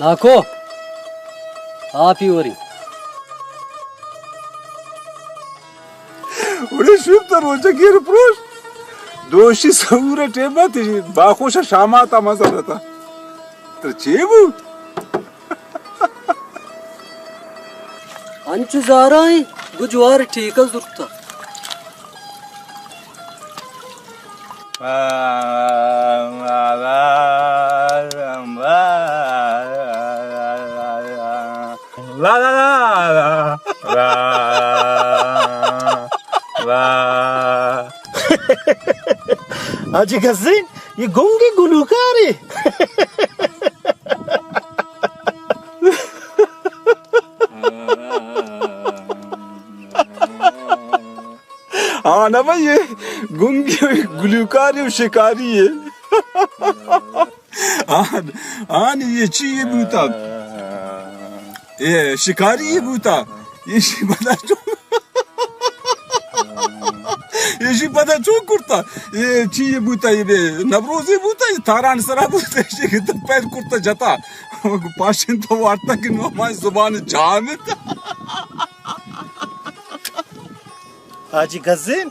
नाको आप ही वरी उड़े शिव तर रोजा गिर प्रोश दोषी सऊरे टेबा थी बाखोशा शामा ता मजा रहता तर चेबू अंचु जारा है गुजवार ठीक है जुर्ता ला ला ला ला ला हाजी गज़ीन ये गूंगी गुलूकार है हाँ ना भाई ये गूंगी गुलूकार है शिकारी है हाँ ये चीज़ बूता ये शिकारी ये बूता ये शिपदा चो ये शिपदा चो कुर्ता ये चीज़ बूता ये नवरोज़ ये बूता ये तारान सरा बूता ये कितना पैर कुर्ता जाता पाशन तो वार्ता कि नो हमारी ज़ुबान जामित हाजी गज़ीन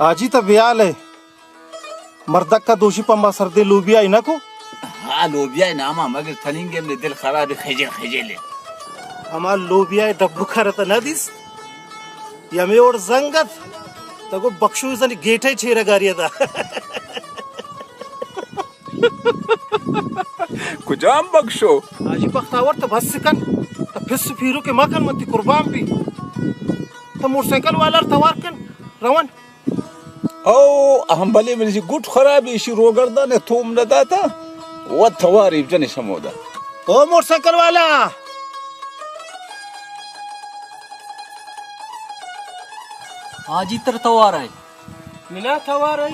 आजी तो ब्याल है मर्दक का दोषी पम्बा सर्दे लोबिया इना को हाँ लोबिया है नामा मगर थनिंगे में दिल खराब है खजे खजेले हमार लोबिया डब्बू करता न दिस यमे और जंगत तको बख्शू जनी गेटे छेरा गारिया था कुजाम बख्शो आजी बख्तावर तो बस सिकन तो फिर सुफीरो के मकन मती कुर्बान भी तो मोटरसाइकिल वाला तवारकन रवन ओ हम भले मेरी गुट खराब इशी रोगरदा ने थोम न दाता वो थवारी जने समोदा ओ मोटरसाइकिल वाला आज इतर तवार है मिना थवार है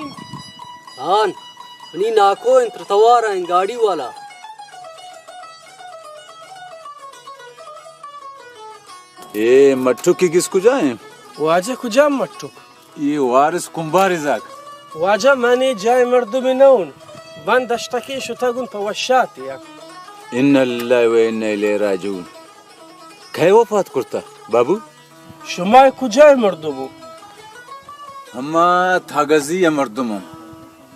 हान नी नाको इंतर तवार है गाड़ी वाला ए मट्टू की किसको जाए वाजा कुजाम मट्टू ये वारिस कुंभार जाक वाजा माने जाए मर्दू में नौन बंद अश्तकी शुतागुन पवशात या इन्ना लिल्लाहि व इन्ना इलैहि राजिऊन काय वफात करता बाबू शुमाय कुजाय मर्दू अम्मा थागजी या मर्दुम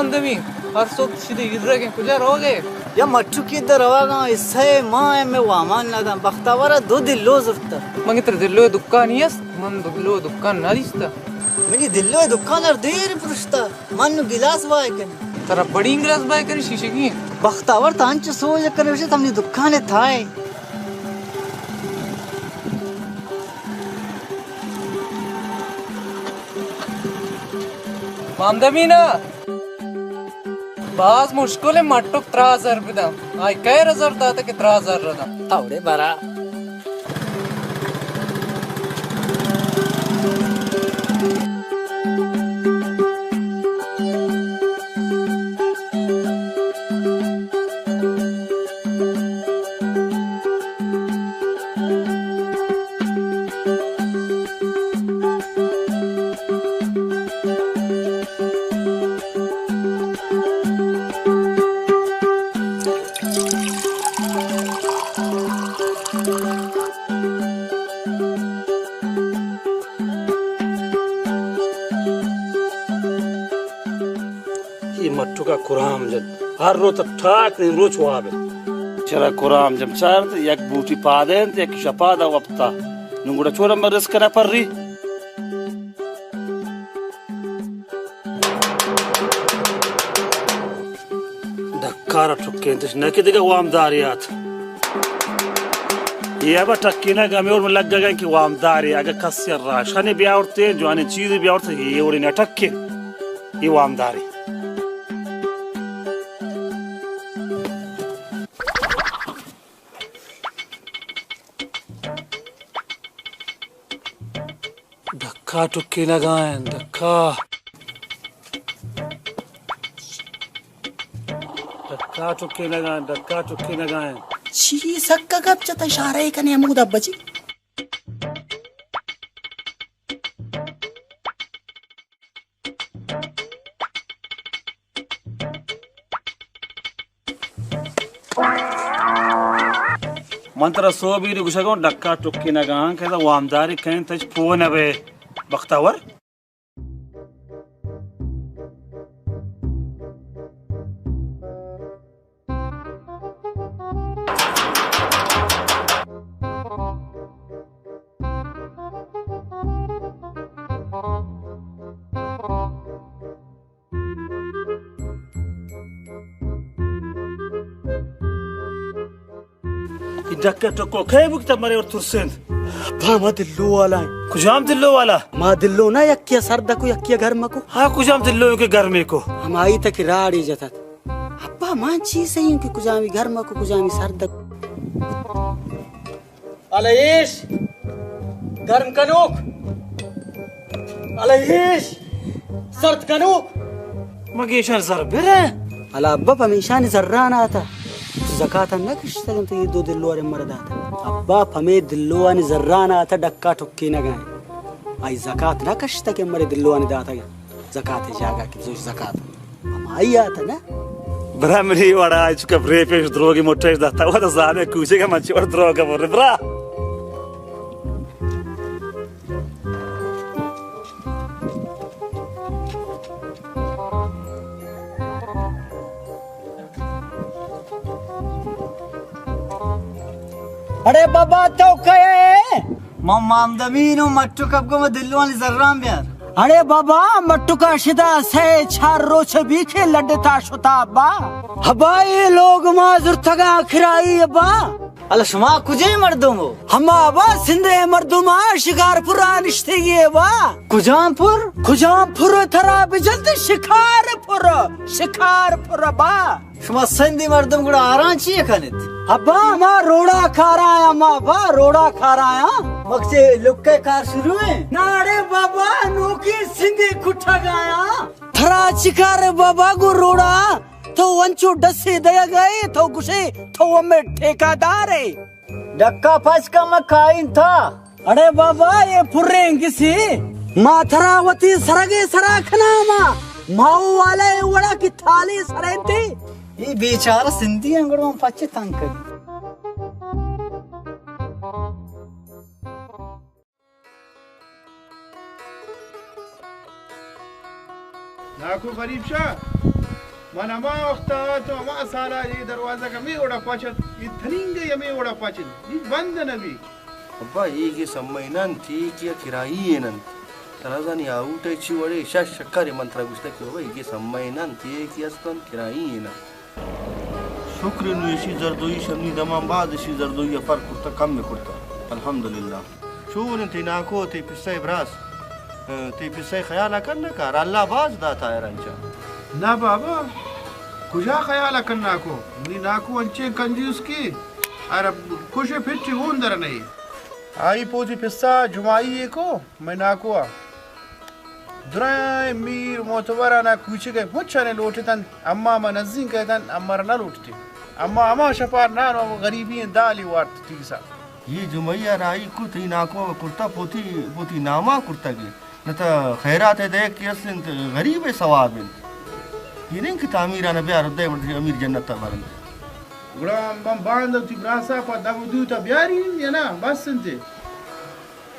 आमदमी हर सोच सीधे गिर के कुछ रहोगे या मट्टू की इधर रवागा इससे माँ में वामान ना था बख्तावरा दो दिल्लो जुर्ता मंगे तेरे दिल्लो दुकान ही है मन दिल्लो दुकान ना दिसता मेरी दिल्लो दुकान और देर पुरुषता मन गिलास वाय कर तेरा बड़ी गिलास बाय कर शीशे की बख्तावर तांच सोच कर वैसे हमने दुकान है था आमदमी ना बाज मुश्किल है मट्टुक 3000 रुपये दाम आई कई हजार दाता के 3000 रहा तावड़े बरा कुराम जब हर रोज ठाक नहीं रोज वाबे चला कुराम जब चार एक बूटी पादें एक शपादा वप्ता नुंगुड़ा चोरा में रिस्क ना पर रही धक्का ठुके तो न कि दिगा वामदारियात ये अब टक्कीना गमे और लग गए कि वामदारी अगर कस्य राशने भी औरते जो आने चीज भी औरते ये और न टक्के ये वामदारी धक्का टुक्की लगाएं धक्का धक्का टुक्की लगाएं ची सक्का गप चता इशारा ही कने मुदा बची मंत्र सो भी गुशगो धक्का टुक्की लगां कहता वामदारी कहीं तज फोन अबे बख्तावर धक्का टुक्को खे बुकता मरे और तुरसेंद भामा दिल्लो वाला कुजाम दिल्लो वाला माँ दिल्लो ना यक्किया सरदा को यक्किया घर में को हाँ कुजाम दिल्लो के घर में को हम आई तक राड़ी जाता अब्बा मां चीज सही कि कुजामी घर में को कुजामी सरदा अलहीश गर्म कनूक अलहीश सर्द कनूक मगेशर सर बेरे अला अब्बा पमेशान जर्रान आता ज़कात न किश्तगन तो ये दो दिल्लो वाले मर्द आता अब्बा हमें दिल्लो वाले जर्रान आता डक्का टुक्की न गए आई ज़कात न किश्त के मरे दिल्लो वाले दाता गया ज़कात है जागा कि जो ज़कात हम आई आता ना ब्राह्मणी वाला आज का ब्रेपेश द्रोगी मोटेश दाता वो तो जाने कुछ का मच्छी और द्रोगा बोल ब्रा अरे बाबा तो कहे मम्माम दमीनो मट्टू कब को मैं दिल्लो वाली जर्राम यार अरे बाबा मट्टू का शिदा से चार रोच भी खे लड्डता शुता अब्बा हबा ये लोग माजुर थगा खिराई अब्बा अल शमा कुजे मर्दुम हो हम अब्बा सिंधे मर्दुमा शिकारपुर निश्ते ये अब्बा कुजामपुर थरा बिजल्द शिकारपुर अब्बा शमा सिंधी मर्दुम गुड़ा आरांची है खनित अब्बा माँ रोड़ा खा रहा है अम्मा अब्बा रोड़ा खा रहा है मक्से लुक्के कार शुरू है नारे बाबा नोकी सिंधी कुट्ठा गाया थरा चिकार बाबा गु रोड़ा तो वंचो डसे दया गए तो गुसे तो हमें ठेकादार है डक्का फस का मैं खाइन था अरे बाबा ये फुर्रे किसी माथरावती सरगे सराखना माऊ वाले वड़ा की थाली सरेंती ये बेचारा सिंधी अंगड़ों में पच्चे तंग कर नाकू गरीब शाह मन अमा वक्ता तो अमा साला ये दरवाजा का मैं ओड़ा पाचत ये थनिंगे ये मैं ओड़ा पाचत ये बंद नबी अब्बा ये के सम्मैनन थी कि किराई येनन तराजानी आउटे चिवड़े शक्कारे मंत्रा गुस्ता कि बाबा ये सम्मैनन थी कि अस्तन किराई येना शुक्र नुयशी जरदोई शमनी दमाम बाद शी जरदोई फर्क कुर्ता कम में कुर्ता अल्हम्दुलिल्लाह शो ने ती नाको ती पिस्से ब्रास ती पिस्से ख्याल करना कर अल्लाह बाज दाता है रंचा ना बाबा कुजा ख्याल करना को नी नाको अंचे कंजूस की अरे कुछ फिट वंदर नहीं आई पोजी पिस्सा जुमाई को मैं नाको दुराय मीर मोतवरा ना कुछ के मुच्छने लोटतन अम्मा मनजिन कहतन अमर ना लोटती अम्मा शपार ना नो गरीबी दाली वाट तीसा ये जुमैया राई को ती नाको कुर्ता पोती नामा कुर्ता के न त खैरात है देख के असन गरीब है सवाब ये नहीं कि तामीरा न प्यार दे अमीर जन्नत तबरन गुड़ा बम बांध ती ब्रासा पर दब दू त प्यारी है ना बस संते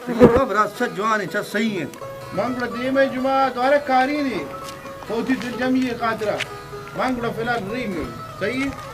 तो ब्रास छ जवान छ सही है मंगल दे में जुमा द्वारा कारी ने पोती जमी कातरा मांगड़ा फिलहाल रही में सही है।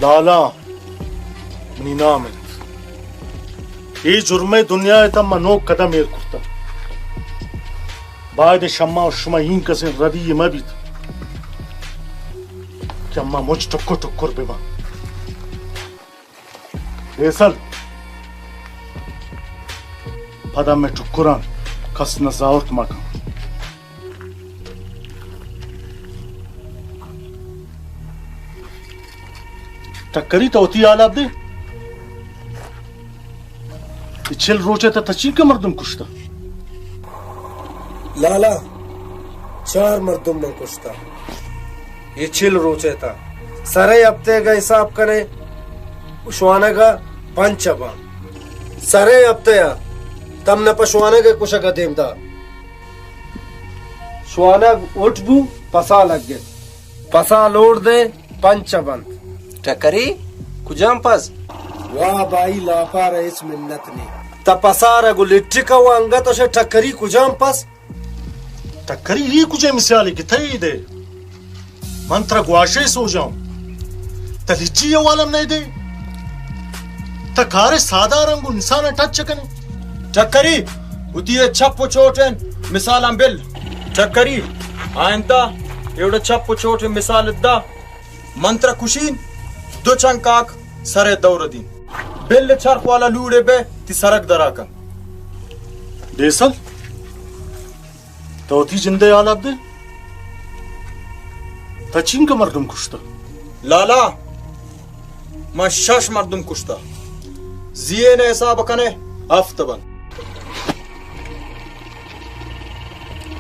लाला नीना में ये जुर्मे दुनिया तम मनो कदम एर कुर्ता बाद शम्मा शुमाइन कसे रदी मबित कम्मा मुझ टुक्को टुक्कुर बेमा एसल पदा में टुक्कुरान कस नजावत मका टक्करी तो होती आलाब दे छिल रोचे था तची के मर्दम कुश्ता लाला 4 मर्दम में कुश्ता ये छिल रोचे था सरे हफ्ते का हिसाब करे उशवाना का 5 चबा सरे हफ्ते या तम न पशवाना के कुछ का देम था शुआना उठ बू पसा लग गए पसा लोड दे 5 चबंद टकरी कुजाम पास वाह भाई लापा रईस मिन्नत ने तपसार गुलिट्री का वो अंगा तो शे टकरी कुजाम पास टक्करी ये कुछ मिसाल की थई दे मंत्र गुआशे सो जाऊं तलिजी ये वालम नहीं दे तकारे सादा रंगु इंसान टच कने टक्करी उतिये छप्पो चोटन मिसाल बिल टक्करी आयंता एवढं छप्पो चोट मिसाल दा मंत्र कुशीन दो चंकाक सरे दौरदीन बिल छर्क वाला लूड़े बे ती सरक दराकन देसल तो ती जिंदे आलाब दे तचिन का मर्दम कुश्ता लाला मैं शश मर्दम कुश्ता जिये ने हिसाब कने आफ्तबन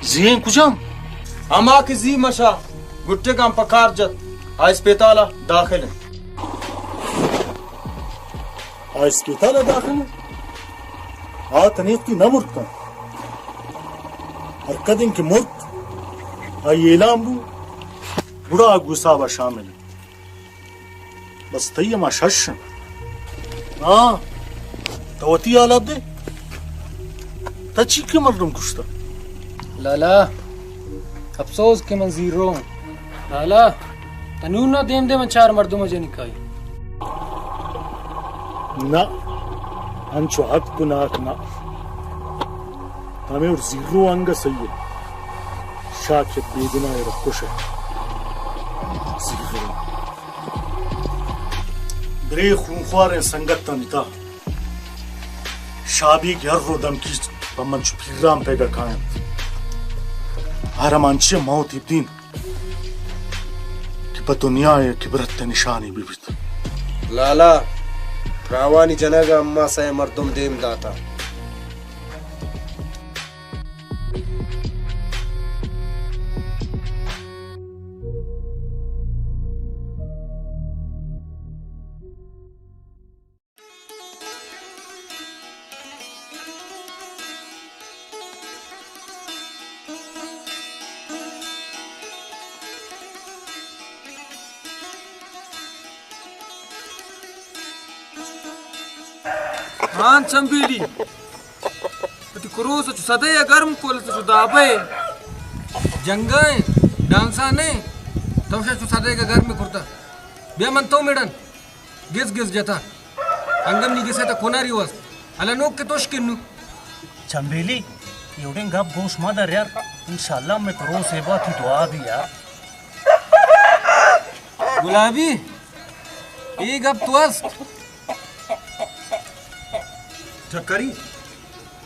जिये कुजाम अमा की जी मशा गुट्टे का पकार जत आइस पेताला दाखिल है आइस पेताला दाखिल है तनीत की न मुर्ता और कदिन की मुर्त आई एलाम बू बुढ़ा गुसावा शामिल बस तैयमा शश हाँ तो वती आलाब दे तची के मर्दम कुश्ता लाला अफसोस के मैं जीरो हूँ लाला तनू ना देम दे मैं 4 मर्दों में निकाई ना अंचो हद कुनाक ना हमें और जीरो अंग सही है शाक बेगुना रखुश है जीरो ब्रे खूंखार संगत तनिता शाबी घर रो दम की पमन फिराम पेगा कायम हरमांचे मौत इब्दीन कि दुनिया है किबरत निशानी बिबित लाला रावानी जनागा अम्मा से मर्दम देम दाता हाँ चंबीली ती कुरोस सदय गर्म कोल दाबे जंगाय डांसा ने तमशा सदय का गर्म कुर्ता बे मन तो मेडन गिस गिस जता अंगम नी गिसे त कोनारी वस अला नोक के तोश किन्नु चंबेली एवढे गप गोश मादर यार इंशाल्लाह मैं करो सेवा थी दुआ भी यार गुलाबी ये गप तुअस्त चक्करी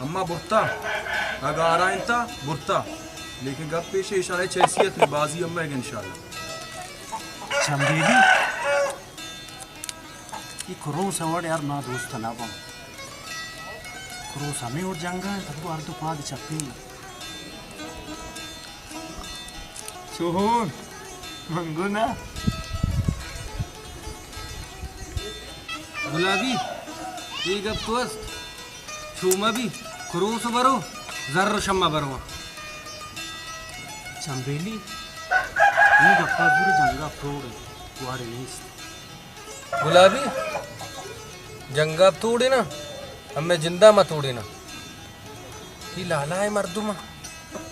अम्मा बुरता अगारा इंता बुरता लेकिन गप पेश इशारे चैसियत में बाजी अम्मा है इंशाल्लाह चंदेली ये क्रोस अवार्ड यार ना दोस्त ना बा क्रोस हमें और जंगा है तब अर्ध पाद चप्पी सोहन मंगुना गुलाबी ये गप तुअस्त छूमा भी क्रोस बरो जर्र शम्मा बरो चंबेली ये गप्पा पूरे जंगा फ्रोड वाड़े नहीं गुलाबी जंगा तोड़े ना अब मैं जिंदा मत तोड़े ना ये लाला है मर्दुमा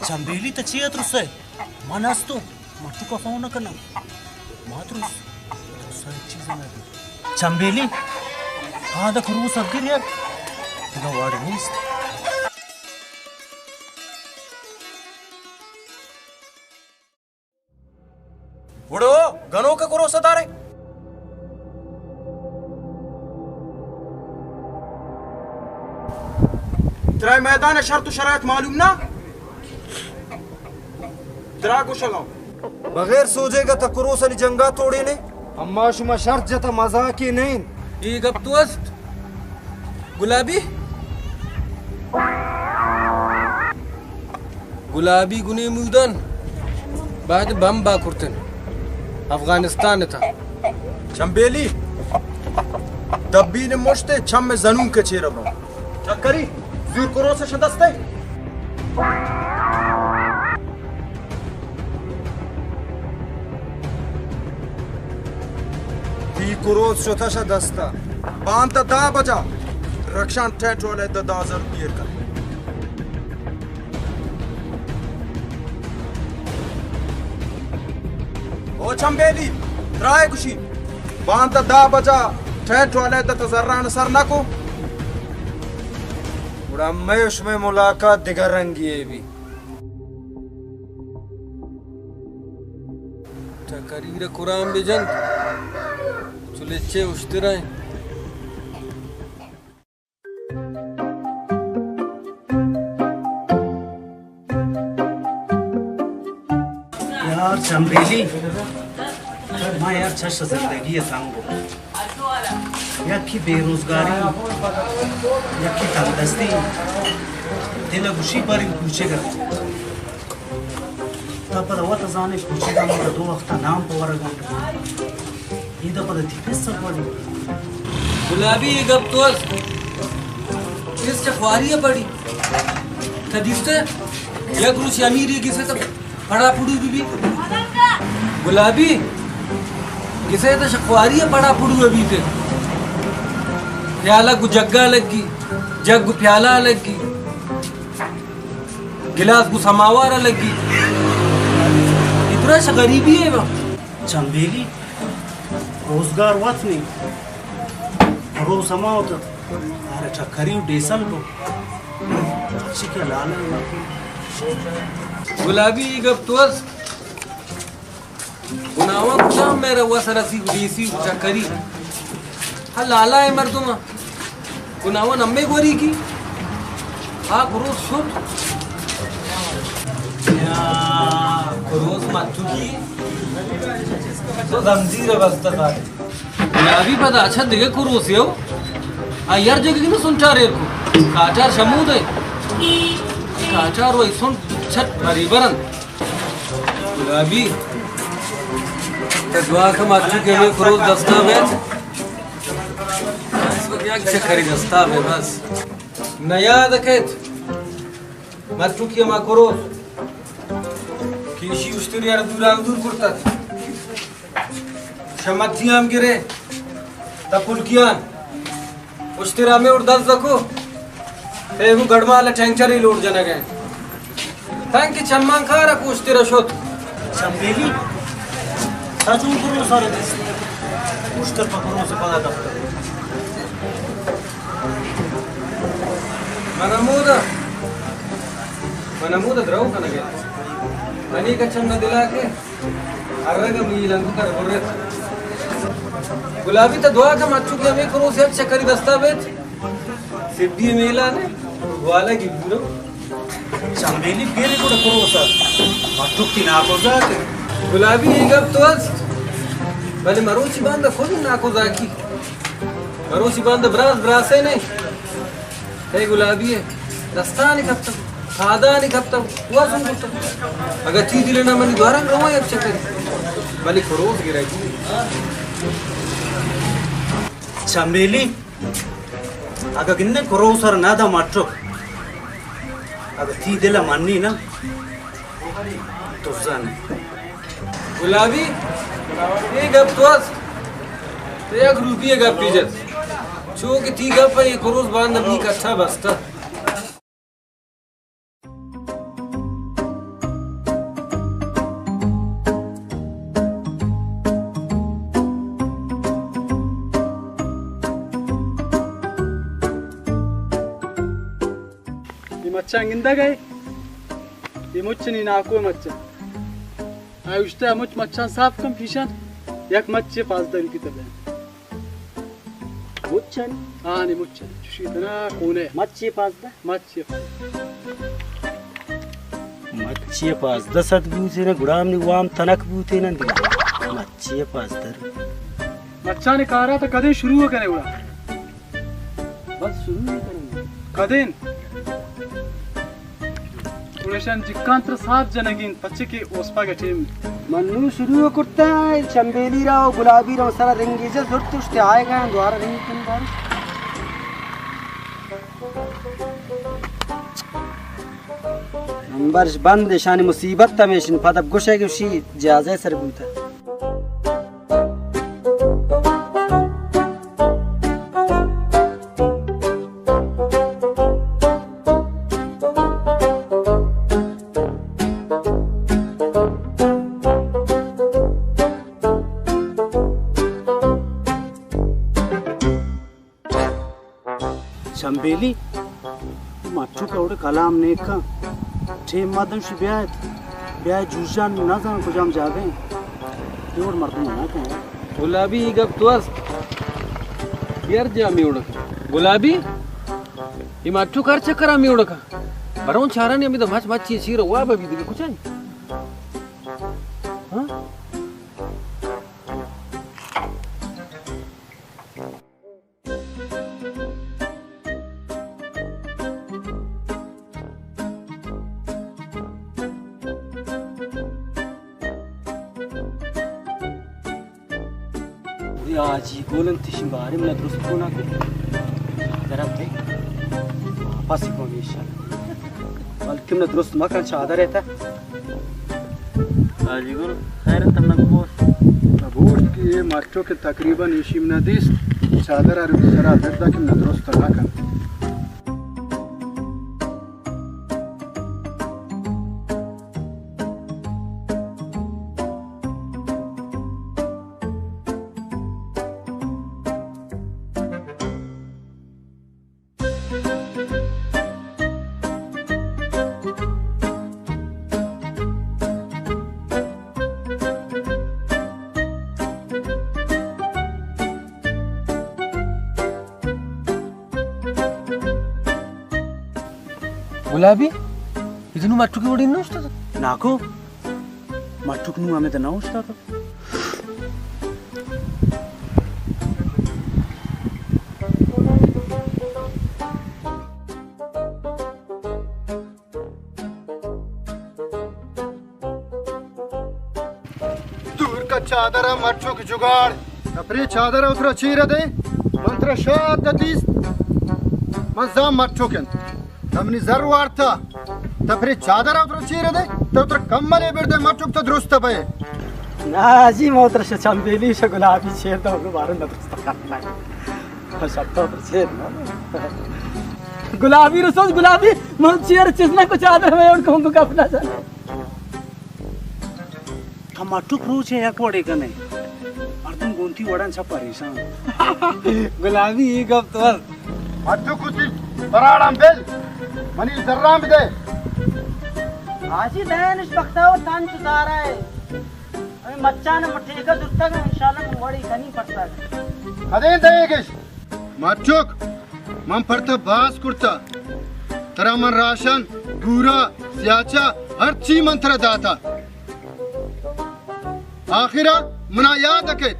चंबेली तो चाहिए तुझसे मानस तो मत का फोन न करना मातृ सारी चीजें मैं चंबेली हाँ तो करूँ सब गिर यार तो वाड़े नहीं उड़ो गनों का करो सदारे तेरा मैदान शर्त शरायत मालूम ना तेरा को शगाओ बगैर सोचेगा तो क्रोस अली जंगा तोड़े ने अम्मा शुमा शर्त जता मजाक ही नहीं ये गप तुअस्त गुलाबी गुलाबी गुने मुदन बाद बम बा कुर्तन अफगानिस्तान था चंबेली दब्बी ने मुश्ते छम में जनून के चेहरा बनो चक्करी जूर करो से शदस्ते ती कुरोस शोथा शदस्ता बांता दा बजा रक्षान ठेठ वाले दाजर पीर कर ओ चंबेली राय खुशी बांता दा बजा ठेठ वाले तजर्रान सर ना को उड़ा मैं उसमें मुलाकात दिगर रंगी है भी तकरीर कुरान बिजन चुलेचे उश्तराए यार चंबेली माँ यार छश जिंदगी है सांगो यकी बेरोजगारी यकी तंगदस्ती दिल गुशी पर पूछेगा तब पर वत जाने पूछेगा मेरा दो वक्त नाम पवरगा ये तो पर थी किस सब पड़ी गुलाबी गप तुअस्त किस चखवारी है पड़ी तदिस्ते यक रुचि अमीरी किसे तब बड़ा पुड़ू बीबी गुलाबी किसे तो शखवारी है बड़ा पुड़ू अभी थे प्याला को जग्गा लगी जग को प्याला लगी गिलास को समावार लगी इतना सा गरीबी है वहाँ चंबेली रोजगार वत नहीं रो समा होता अरे चक्करी डेसल को अच्छी क्या लाल गुलाबी गप तुअस्त गुनावा खुदा मेरा हुआ सरसी देसी चक्करी हाँ लाला है मर्दुमा गुनावा नम्मे गोरी की हाँ गुरोस सुट गुरोस माचू की तो जंजीर बस्ता था गुलाबी पता अच्छा दिखे गुरोस यो आ यार जगह की ना सुनचा रे को काचार शमूद है काचार वो इसन छट परिवरन गुलाबी दुआ का माचू के लिए गुरोस दस्तावेज से खरीदस्ता है बस नया दकेत माचू की मा करो किशी उस्तरी यार दूर करता शमतियाम गिरे तपुलकियान उस्तरा में उड़दस दको ते हु गड़माला टैंचरी लोड जना गए थैंक यू चम्मा खा रखो उस्तरा शोत चंबेली साजू करो सारे देश उस्तर पकड़ो से पता दफ्तर मनमूदा द्रव कनगे मनी का चंद दिला के अर्रग मीलंगु कर बोरे गुलाबी तो दुआ का मच्छू के हमें करो से अच्छा करी दस्तावेज सिद्धि मेला ने वाला की बुरो चंबेली बेरे को करो सर मच्छू की ना को जाके गुलाबी एक अब तो भले मरोची बांध खुद ना को जाकी मरोची बांध ब्रासे नहीं है गुलाबी है दस्ता नहीं खपता खादा नहीं खपता हुआ सुन सकता अगर चीज लेना मैंने द्वारा रहो अब चक्कर भले खरोस गिराई चंबेली अगर किन्ने करो सर ना दा मच्छू अगर ती दिला माननी ना तो जान गुलाबी एक अब तो एक रुपये का पीजत छो कि ठीक है ये करोस बांध अपनी अच्छा बसता मच्छा गिंदा गए ये मुच्छनी नाको मच्छा आई उष्टा मुछ मच्छा साफ कम फिशन एक मच्छे 5 की तबे मुच्छन हाँ नहीं मुच्छन चुशी इतना कोने मच्छे 5 मच्छे 5 सत बूते ना गुड़ाम ने वाम तनक बूते ना मच्छे 5 मच्छा ने कहा रहा था कदे शुरू हो करे उड़ा बस शुरू नहीं करेंगे कदेन पुरेशन जिक्कांत्र 7 जनगिन पच्चे के ओस्पा के टीम मन्नू शुरू करता है चंबेली राव गुलाबी राव सारा रिंगी से जुट तुष्टे आएगा द्वारा रिंग तुम बार नंबर बंद शानी मुसीबत तमेशन पदब गुशे के शी जाजे सरबूता चंबेली मच्छू कौड़े कलाम ने का ठे मदन से ब्याह जूशान ना जान को जाम जागे और मर्द ना के गुलाबी गब तोस बियर जा मी उड़क गुलाबी ये मच्छू कर चक्कर मी उड़क बरों चारा ने अभी तो मच मच ची रवा बबी दे कुछ नहीं हां आज ही गोलन तिशिम बारे में दुरुस्त को ना कर जरा पे वापस को हमेशा बल्कि न दुरुस्त मकान चादर रहता आज गोल खैर तन्नक बोस अबूश की ये मच्छों के तकरीबन इशिम नदीस चादर और जरा दर्दा कि न दुरुस्त ना कर गुलाबी इतनु मट्टू की बड़ी नोस्ता था नाको मट्टू की हमें तो ना उस्ता था दूर का चादर मच्छों की जुगाड़ अपने चादर उतरा चीर दे मंत्र शाद दतीस मजा मच्छों के हमने जरूर था तफरी चादर उतर चीर दे तो उतर कम्मले बिरदे मचुक तो दुरुस्त पे नाजी मोतर से चंबेली से गुलाबी छेद तो दोबारा न दुरुस्त करना है सब तो छेद गुलाबी रसोस गुलाबी मन चीर चिसना को चादर में और कहूं को अपना चले हम मटुक रूच है या कोड़े कने और तुम गोंती वड़न सब परेशान गुलाबी ये गप तो मटुक कुछ बराड़म बेल मनी जर्राम दे आजी दैन इस वक्त वो तान चुका रहा है अरे मच्छा ने मठेका जुत्ता का इंशाल्लाह मुंगड़ी कनी पड़ता है अदे देगेश माचुक मन पड़ता बास कुर्ता तरा मन राशन पूरा स्याचा हर चीज मंत्र दाता आखिरा मना याद रखे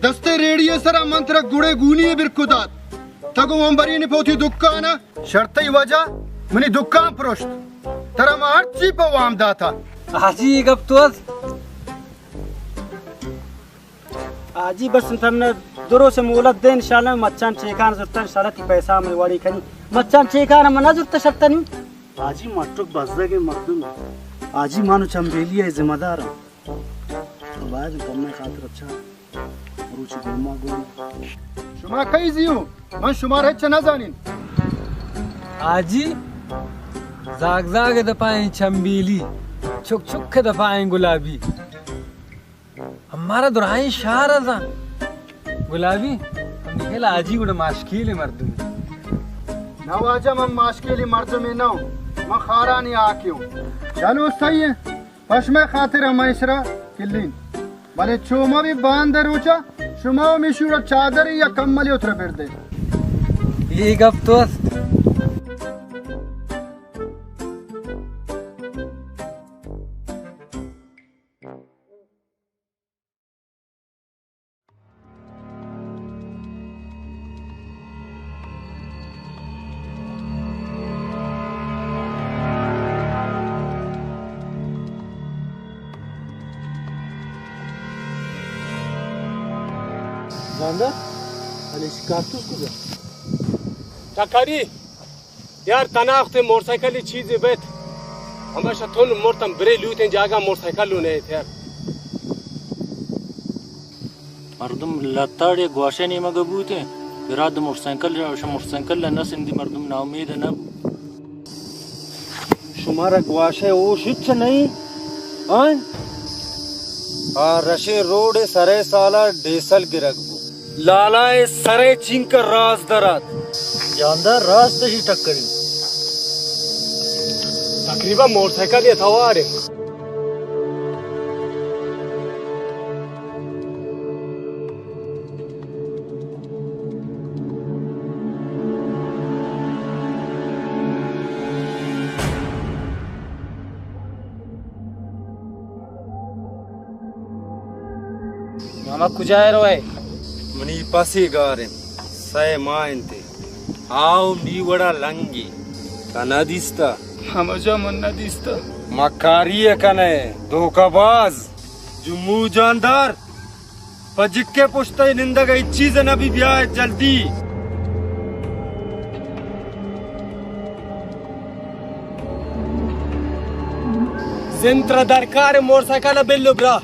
दस्ते रेडियो सरा मंत्र गुड़े गुनी बिरकुदात तगो अंबरी ने पोथी दुकाना शर्त वजह मनी दुकान प्रोष्ट तरा मा हर चीज पर वाम दाता हाजी गप तो आजी बस तुमने दुरो से मोलत दे इंशाल्लाह मच्छान चेकान जुत्ता इंशाल्लाह ती पैसा में वाड़ी खनी मच्छान चेकान मना जुत्ता शर्त नहीं आजी मटुक बसदा के मर्दुम आजी मानो चंबेली है जिम्मेदार बाद कम खातिर अच्छा रुचि गुमा गुम शुमा कई जियो मन शुमार है चना जानिन आजी जाग जाग दपाएं चंबेली छुक छुक के दपाएं गुलाबी हमारा दुराई शार था गुलाबी हम निकला आजी गुड़ माशकील मर्दू नवाजा मन माशकील मर्दू में ना मैं खारा नहीं आक्यों चलो सही है पश्मे खातिर हमेशा किल्लीन भले चोमा भी बांध रोचा शुमा में शुरा चादर या कम्मली उतर फिर दे ये गप तो Zanda, hani kartuş kuza. Takari, यार तनाख ते मोटरसाइकिल चीज बेत हमेशा थोन मोरतम ब्रे लूते जागा मोटरसाइकिल लूने थे यार मर्दम लताड़े गोशे नहीं मगबूते विराद मोटरसाइकिल न सिंधी मर्दम ना उम्मीद है ना शुमारा ग्वाशे ओ शिच नहीं आन आ रशे रोड सरे साला डेसल गिरगबू लालाए सरे चिंकर राज दरात जानदार रास्ते ही टक्करी तकरीबन मोटरसाइकिल ये था रे मामा कुजाए रोए मनी पासी गारे सय माइंते आओ मीवड़ा लंगी कनादिस्ता हमजा मन्नादिस्ता मकारिये कने धोखाबाज जुम्मू जानदार पजिक्के पुश्ते निंदा गई चीज न भी ब्याह जल्दी जिंत्रा दरकार मोटरसाइकिल बिल्लो ब्रा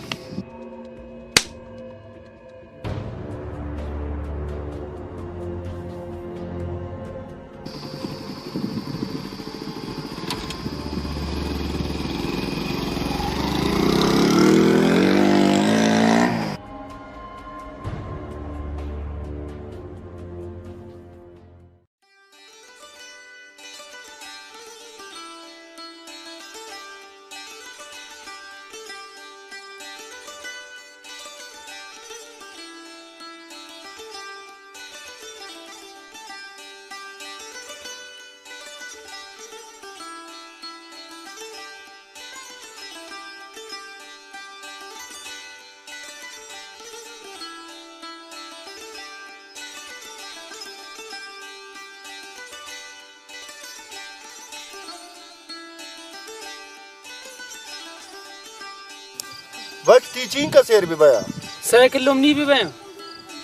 वक्त टीचिंग का शेर भी बया 100 किलो नी भी बया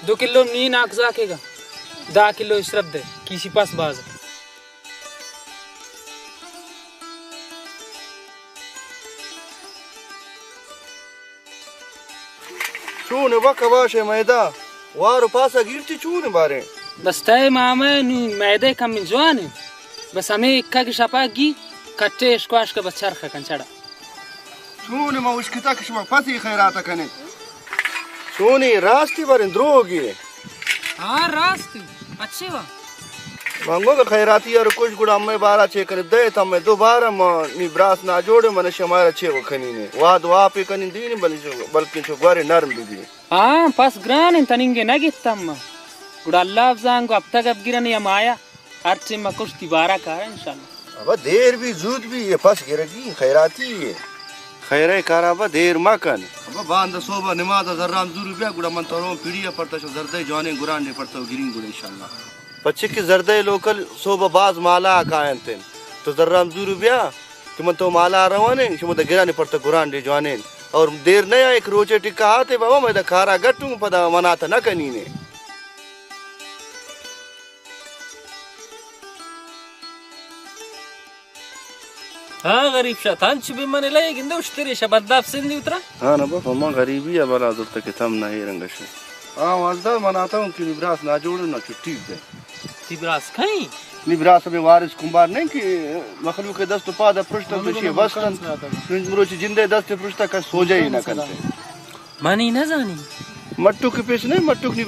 2 किलो नी नाक जाकेगा 10 किलो इशरब दे किसी पास बाज चून वकवाशे मैदा वार पासा गिरती चून बारे बस तय मामे नी मैदे कम जवान बस हमें इक्का की शपागी कट्टे स्क्वाश का बच्चा रखा कंचड़ा चून मा उश्किता कशमा पति खैराता कने चूनी रास्ती बारे द्रोगी हाँ रास्ती अच्छी वा मंगो का खैराती और कुछ गुड़ा मैं 12 छे कर दे था मैं दोबारा नी ब्रास ना जोड़े मन शमारा छे को खनी ने वाद वापे कनी दी बल्कि जो गोरे नरम दी हां पास ग्रान तनिंगे ना गितम गुड़ा अल्लाह जांगो अब तक अब गिरन या माया अर्चे में कुछ तिबारा का है इंशाल्लाह अब देर भी जूद भी ये फस गिरगी खैराती है खैरे कराबा देर मकन अब बांध सोबा नमाज जर्राम जरूर रुपया गुड़ा मन तरो पीड़िया पड़ता छ जरदे जाने गुरान ने पड़ता गिरिंग गुड़े इंशाल्लाह बच्चे की जरदे लोकल सोबा बाज माला कायनते तो जर्राम जरूर रुपया कि मन तो माला रवाने शमुद गिराने पड़ता गुरान दे जाने और देर नया एक रोचे टिक्का आते बाबा मैं खारा गट्टू पदा मनाता न कनी ने हाँ गरीब शैतान छिपे मने लगे गिंदे उश्तेरे शबद्दाब सिंधी उतरा हाँ ना बाबा मैं गरीबी है बला दूर तक थम ना ही रंगश हाँ वाजदा मनाता हूँ कि निब्रास ना जोड़ो ना छुट्टी दे निब्रास कहीं निब्रास में वारिस कुंभार नहीं कि मखलूक के दस्त पादा पृष्ठम तो शे वस्तन निम्रोची जिंदे दस्त पृष्ठा का सो जाए ना करते मानी ना जानी मट्टू के पेश नहीं मट्टू की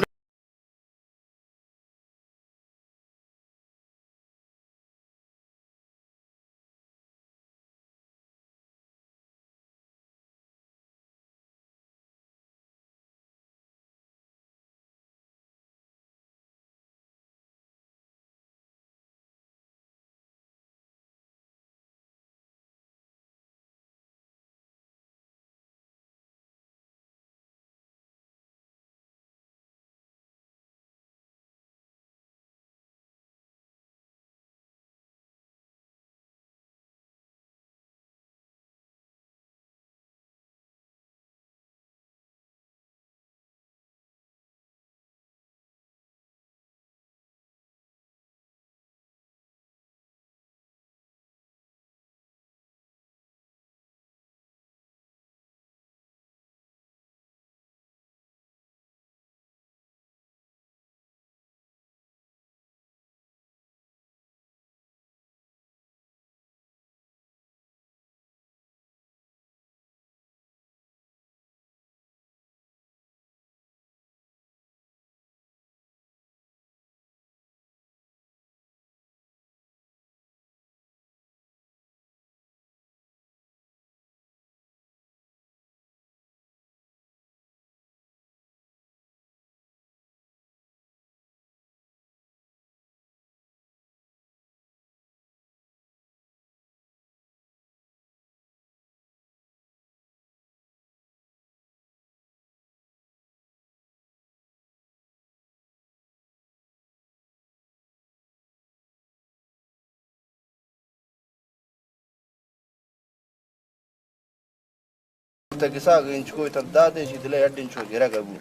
किसा इंच को तब दादे जिदले अड्डिन छो गिरा गबू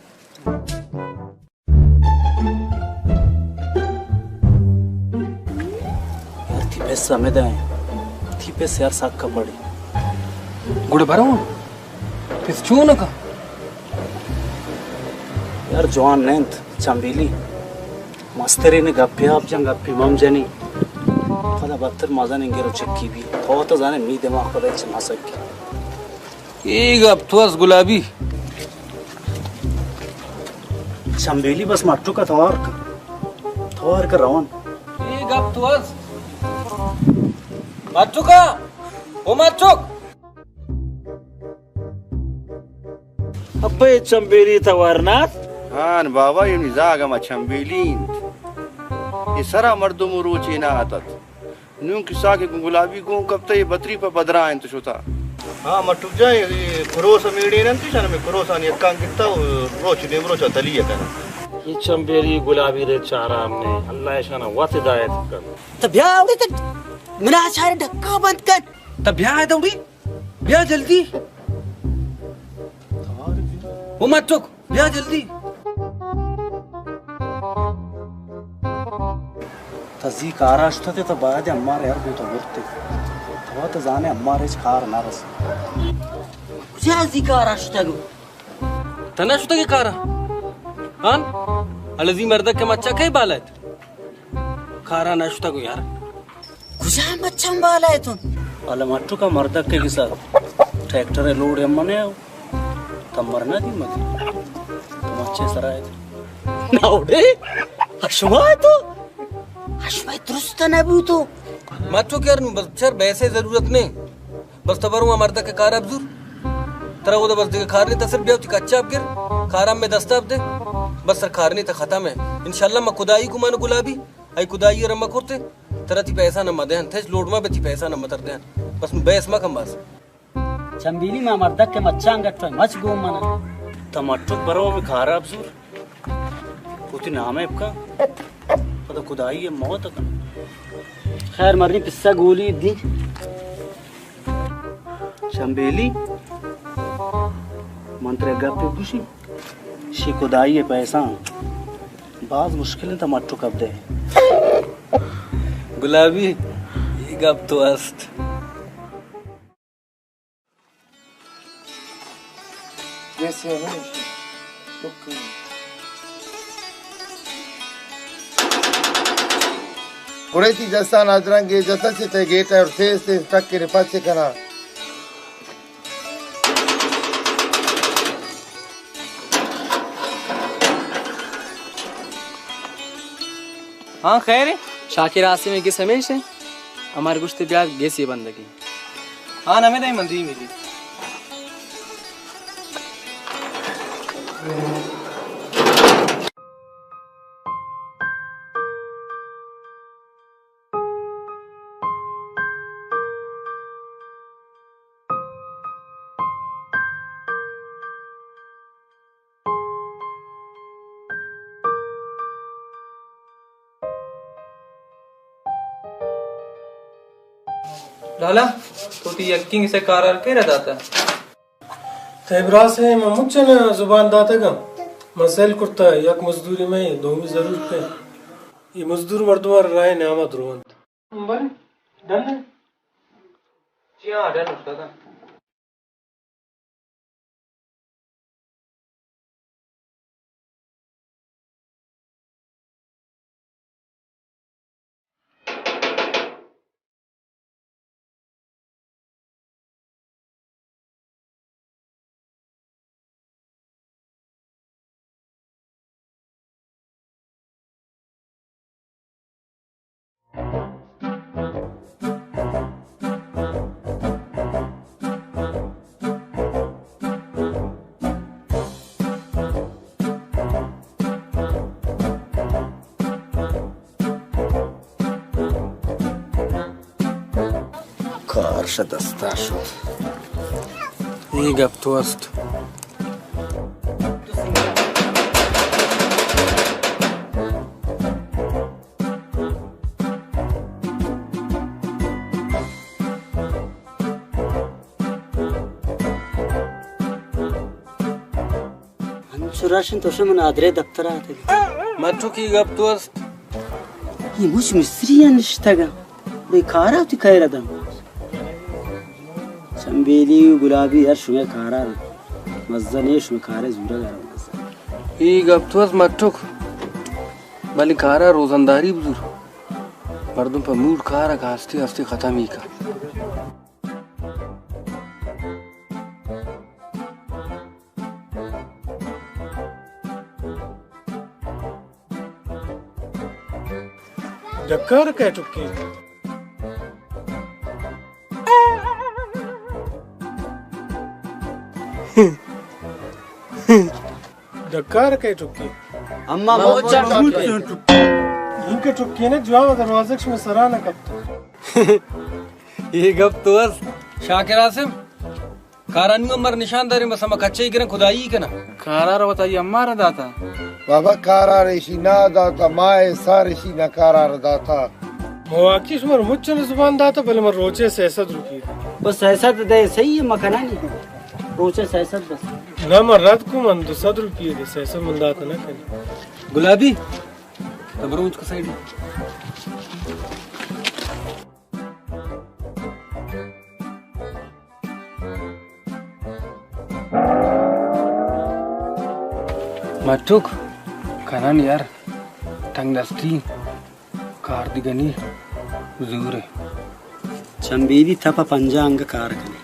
यार थी पैसा में दे थी पैसे यार साक का पड़ी गुड़ भरो किस छू न का यार जवान नेंत चंबीली मस्तरी ने गप्पे आप जंग गप्पे मम जनी पता बत्तर मजा नहीं गिरो चक्की भी तो जाने मी दिमाग पर अच्छे मसक की एक अब थोस गुलाबी चंबेली बस मट्टू का थवार का रवन एक अब थोस मट्टू का ओ मट्टू अब्बे चंबेली थवारनाथ हाँ बाबा ये निजागा मा चंबेलीन ये सारा मर्दों रोचे ना आतात न्यू किसा के गुलाबी को कब तक ये बतरी पर बदरा है तो छोटा हाँ मट्टू जाए क्रोस मीडी नंती शन में क्रोस आनी कां कितना रोच ने रोच तली है ना ये चंबेली गुलाबी रे चारा हमने अल्लाह शाना वत हिदायत कर तब ब्याह उड़ी तक मेरा सारे ढक्का बंद कर तब ब्याह है दौड़ी ब्याह जल्दी वो मत चुक ब्याह जल्दी तजी काराश थे तो बाद अम्मार यार वो तो वक्त तो जाने अम्मार इस कार ना रस क्या जिकार अष्टगु तना शुता के कारा हां अलजी मर्द के मच्चा कई बालत खारा ना शुता को यार कुछ मच्छम बाला है तुम वाला मट्टू का मर्द के किसा ट्रैक्टर लोड अम्मने तब मरना दी मत तुम अच्छे सराय ना उड़े अशुमा है तो अशमाई दुरुस्त ना भी तो माचो क्या बस चर वैसे जरूरत नहीं बस तबरू मर्दा के कार अब्जुर तरा वो बस दिखे खार नहीं तसर ब्याह कच्चा अब गिर खाराम में दस्ताब दे बस सर खार नहीं तो खत्म है इंशाल्लाह मैं खुदाई को मानो गुलाबी आई खुदाई रम्मा करते तरा ती पैसा न मदे थे लोड में बेती पैसा न मतर दे बस बैस मा कम बस चंबीली में मर्दा के मच्छा अंगट पे मच गो मना टमाटो बरो में खारा अब्सुर पुती नाम है आपका पता खुदाई है मौत है खैर मरनी पिस्सा गोली दी चंबेली मंत्र गप्पे खुशी शी खुदाई है पैसा बाज मुश्किल है टमाटो कब दे गुलाबी ये गप तो अस्त जैसे है Kureti jastan adrange jatasi te geta or teste takke repasse kana हाँ खैर शाकिर आसिम में किस हमेशा हमारे गुश्ते ब्याह गेसी बंदगी हाँ ना मैं मंदी मिली लाला तो ती यकीन से कारर के न दाता तैबरा से मुझे न जुबान दाता गम मसल कुर्ता यक मजदूरी में दो में जरूर पे ये मजदूर मर्दवार राय नामत रोवंत बन डन जी हां डन उस्ताद दस्ता शद ये गप तो अस्त अंशुराशन तो शमन आदरे दफ्तर आते मच्छो की गप तो अस्त ये मुझ मिस्री अनिश्तगा बेकारा उती खैर दम चंबेली गुलाबी हर शुमे खारा मज़ने शुमे खारे ज़ूरा गरम ये गप तो अस्त मच्छो बली खारा रोजंदारी बुजुर मर्दों पर मूड खारा का हस्ते हस्ते खत्म ही का जक्कर कह चुकी जक्कर कह चुकी अम्मा बहुत इनके चुकी ने जवाब दरवाजे में सराहना करता ये गप तो अस शाकिर आसिम कारानी अमर निशानदारी में समा कच्चे ही खुदाई के ना कारा रो बताइए अम्मा रा दाता बाबा कारा रेशी ना दाता माए सारेशी ना कारा दाता मवाकिश मर मुझे न जुबान दाता भले मर रोचे सैसद रुकी बस सैसद दे सही है मखना नहीं रोचे सैसद बस ना मर रात को मन 200 रुपये दे सैसद मन दाता ना कहीं गुलाबी तबरूज को साइड मटुक कनान यार टंग दस्ती कार दिगनी हुजूर चंबेली थपा पंजांग कार कने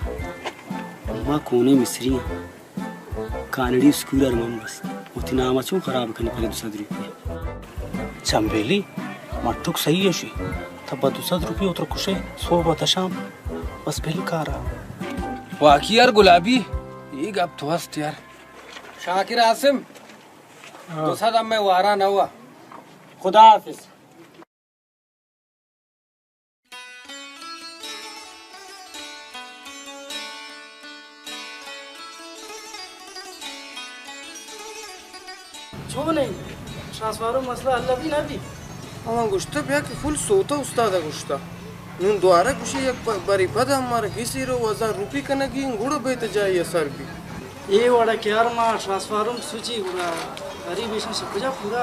अम्मा कोने मिस्री कानड़ी स्कूलर मम बस उतना मचो खराब कने पहले 200 रुपये चंबेली मट्टुक सही है शी तब 200 रुपये उतर कुशे 100 बतशाम बस बिल कारा वाकई यार गुलाबी ये गप तो हस्त यार शाकिर आसिम तो सदा मैं वारा न हुआ खुदा हाफिज जो नहीं ट्रांसफारो मसला अल्लाह भी ना भी ama gusta ya ki full sota ustada gusta nun doara kushi ek bari pada hamara gisiro 1000 rupi kana gi ngudo bete jaiye sir bi ये वाला क्या मा ट्रांसफारो सूची गुड़ा अरी बेशन से पूजा पूरा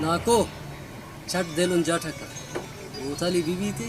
नाको छट देलुन जाठका बोतली बीबी थी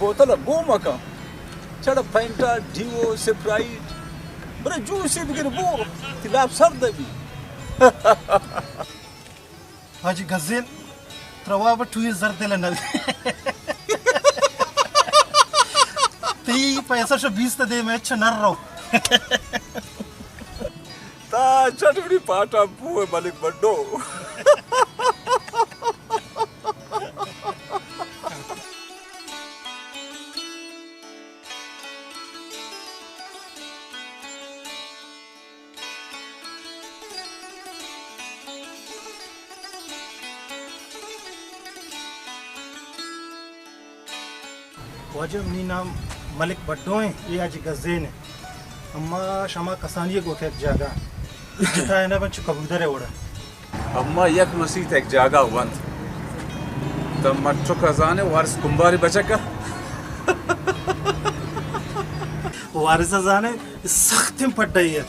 बोतल बो मका चढ़ फैंटा डीओ स्प्राइट बरे जूस बिगर बो तिलाब सर दबी हाजी गज़ेल त्रवा बटू जर दिल न ती पैसा 20 दे मैं अच्छा नर रहो ता चटड़ी पाटा बुए मालिक बड्डो वाजब नी नाम मलिक बड्डो है ये आज गज़ेन है अम्मा शमा कसानिये को एक जगह जिता है ना बच्चो कबूतर है ओड़ा अम्मा यक मसीत एक जगह वंत तब मट्टो खजाने वारिस कुंबारी बचका वारिस जाने सख्त में पड़ रही है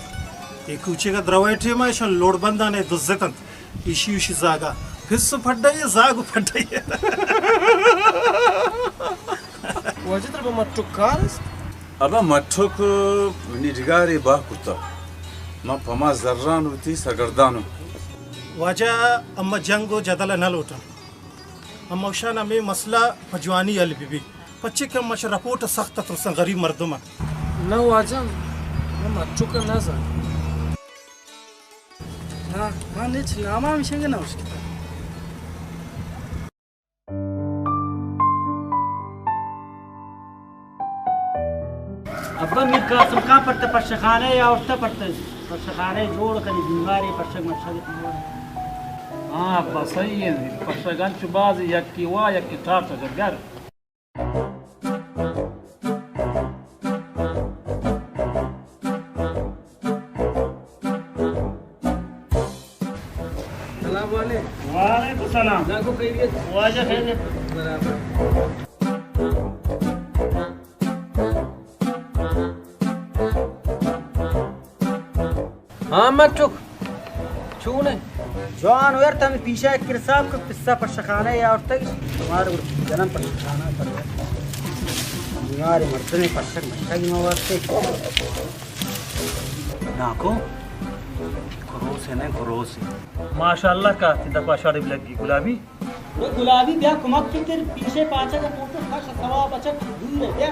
एक ऊंचे का द्रवाइटे में शन लोड बंदा ने दुज़्ज़तन इशी उशी जागा फिर से पड़ रही है जागो पड़ रही है wajitra ba matukaras aba matuk nidgari ba kuta ma pama zarran uti sagardano वाजा अम्मा जंगो जदला न लोटा अम्मा उशाना में मसला फजवानी अल बीबी पच्चे के मश रिपोर्ट सख्त तो सन गरीब मर्दमा ना वाजम ना चुका ना जा ना माने नामा मिशेंगे ना उसकी अब्बा मी का सुका पड़ते पशखाने या उठता पड़ते पशखाने जोड़ कर बीमारी पशक मशक हाँ अब्बा सही है पशगन चुबाज यक्की वा यक्की ठाट जगर सलाम वालेकुम सलाम ना को खैरियत वाजा खैरियत बराबर हाँ मट्टुक छूने जवान यार तुम पीछे एक किरसाब को पिस्सा पर शखाने या और तक तुम्हारे जन्म पर शखाना पर बीमारी मर्द ने पशक मशक मवाते नाको क्रोस है ना क्रोस माशाल्लाह का दफा शरीफ लगी गुलाबी वो गुलाबी ब्याह कुमक के तेरे पीछे पाचा का फोटो खास सवा बचा दूर है क्या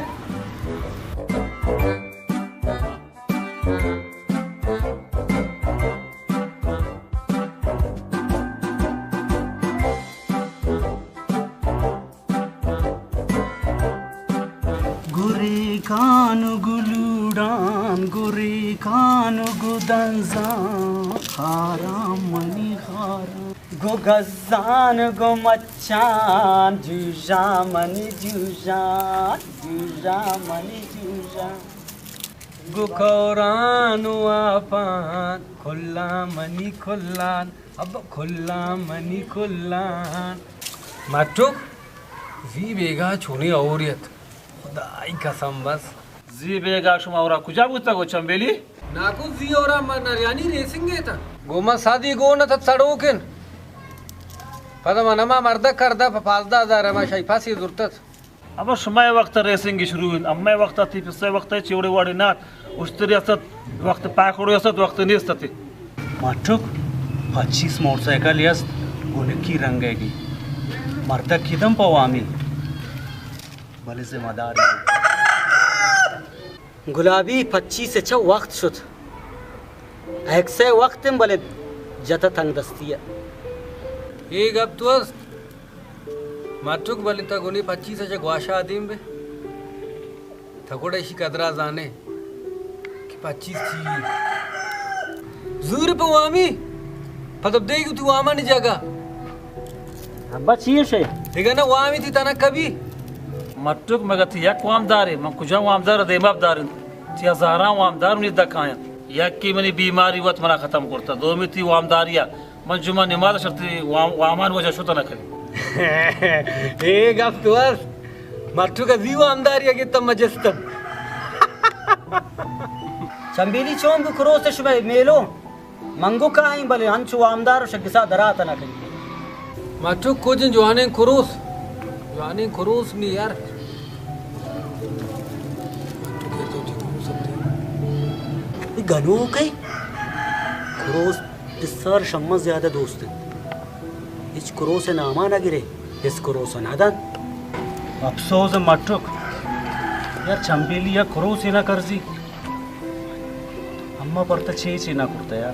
कान गुलूडान गुरी कान गुदंजान खाराम मनी खाराम गो गजान गो मच्चान जूजा मनी जूजान जूजा मनी जूजान गो खौरान वापान खुल्ला मनी खुल्लान अब खुल्ला मनी खुल्लान मट्टुक जी बेगा छूनी औरियत खुदाई कसम बस जी बेगा शुमा औरा कुजा बुता को चंबेली नाकू जी और नरियानी रेसिंग था गोमा शादी गो न तत सड़ोकिन पदमा नमा मर्दा करदा फालदा जा रमा शैफासी दुरतत अब समय वक्त रेसिंग शुरू अम्मे वक्त थी पिसे वक्त चिवड़े वाड़ी नाक उश्तरी असत वक्त पाकड़ो असत वक्त निस्तते माठुक 25 मोटरसाइकिल यस गुनकी रंगेगी मर्दा खिदम पवामी भले जिम्मेदार गुलाबी 25 से 6 वक्त शुत एक से वक्त भले जता तंग दस्ती एक अब तो माठुक बलिता गुनी 25 से ग्वाशा आदिम बे थकोड़े शी कदरा जाने कि 25 थी जूर पे वामी फतब देगी तू वामा नहीं जागा अब्बा चाहिए शे देखा ना वामी थी तना कभी मट्टुक मगती या वामदारे मैं कुछ वामदार देमाबदार थी हजारा वामदार नहीं दखाया या की मनी बीमारी वत मना खत्म करता दो में थी वामदारिया मन जुमा निमाज शर्ती वामान वजह शुता न करी एक अब तो मट्टू का जीवा आमदार या कितना मजस्तब चंबेली चौंग करो से शुभ मेलो मंगो का आई भले हंचु आमदार शकिसा दराता ना करी मट्टू कुछ जवाने खुरूस नहीं यार गनो कई खुरूस सर शम्मा ज्यादा दोस्त है इस करो से नामा ना गिरे इस करो से नादन अफसोस मटुक यार चंबेली या करो से ना करजी अम्मा पर तो छे ना करता यार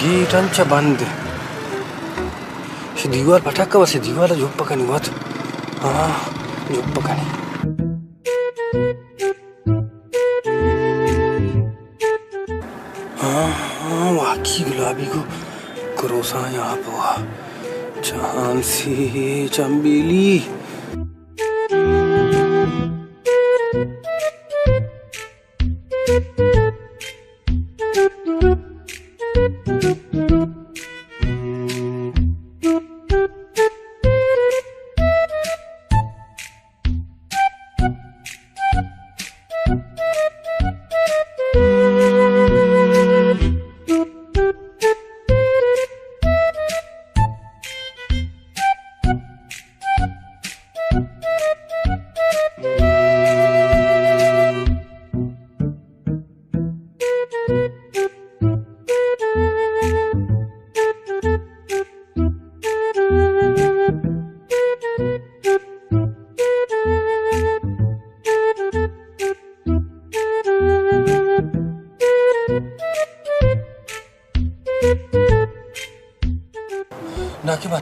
गेट अंचा बंद दीवार पटाका वसे दीवार झोप पकानी मत हाँ झोप पकानी हाँ वाकी गुलाबी को करोसा यहाँ पे हुआ झांसी चंबेली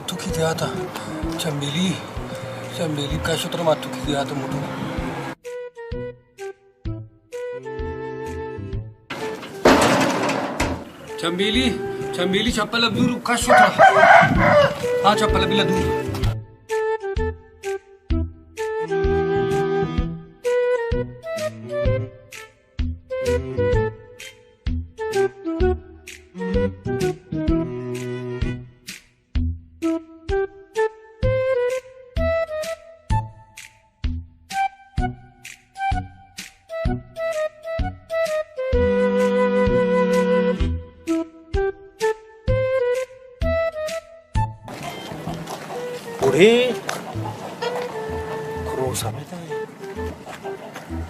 मातू की दिया था चंबेली चंबेली का शुक्र मातू की दिया था मोटू चंबेली चंबेली चप्पल अब दूर का शुक्र हाँ चप्पल अभी दूर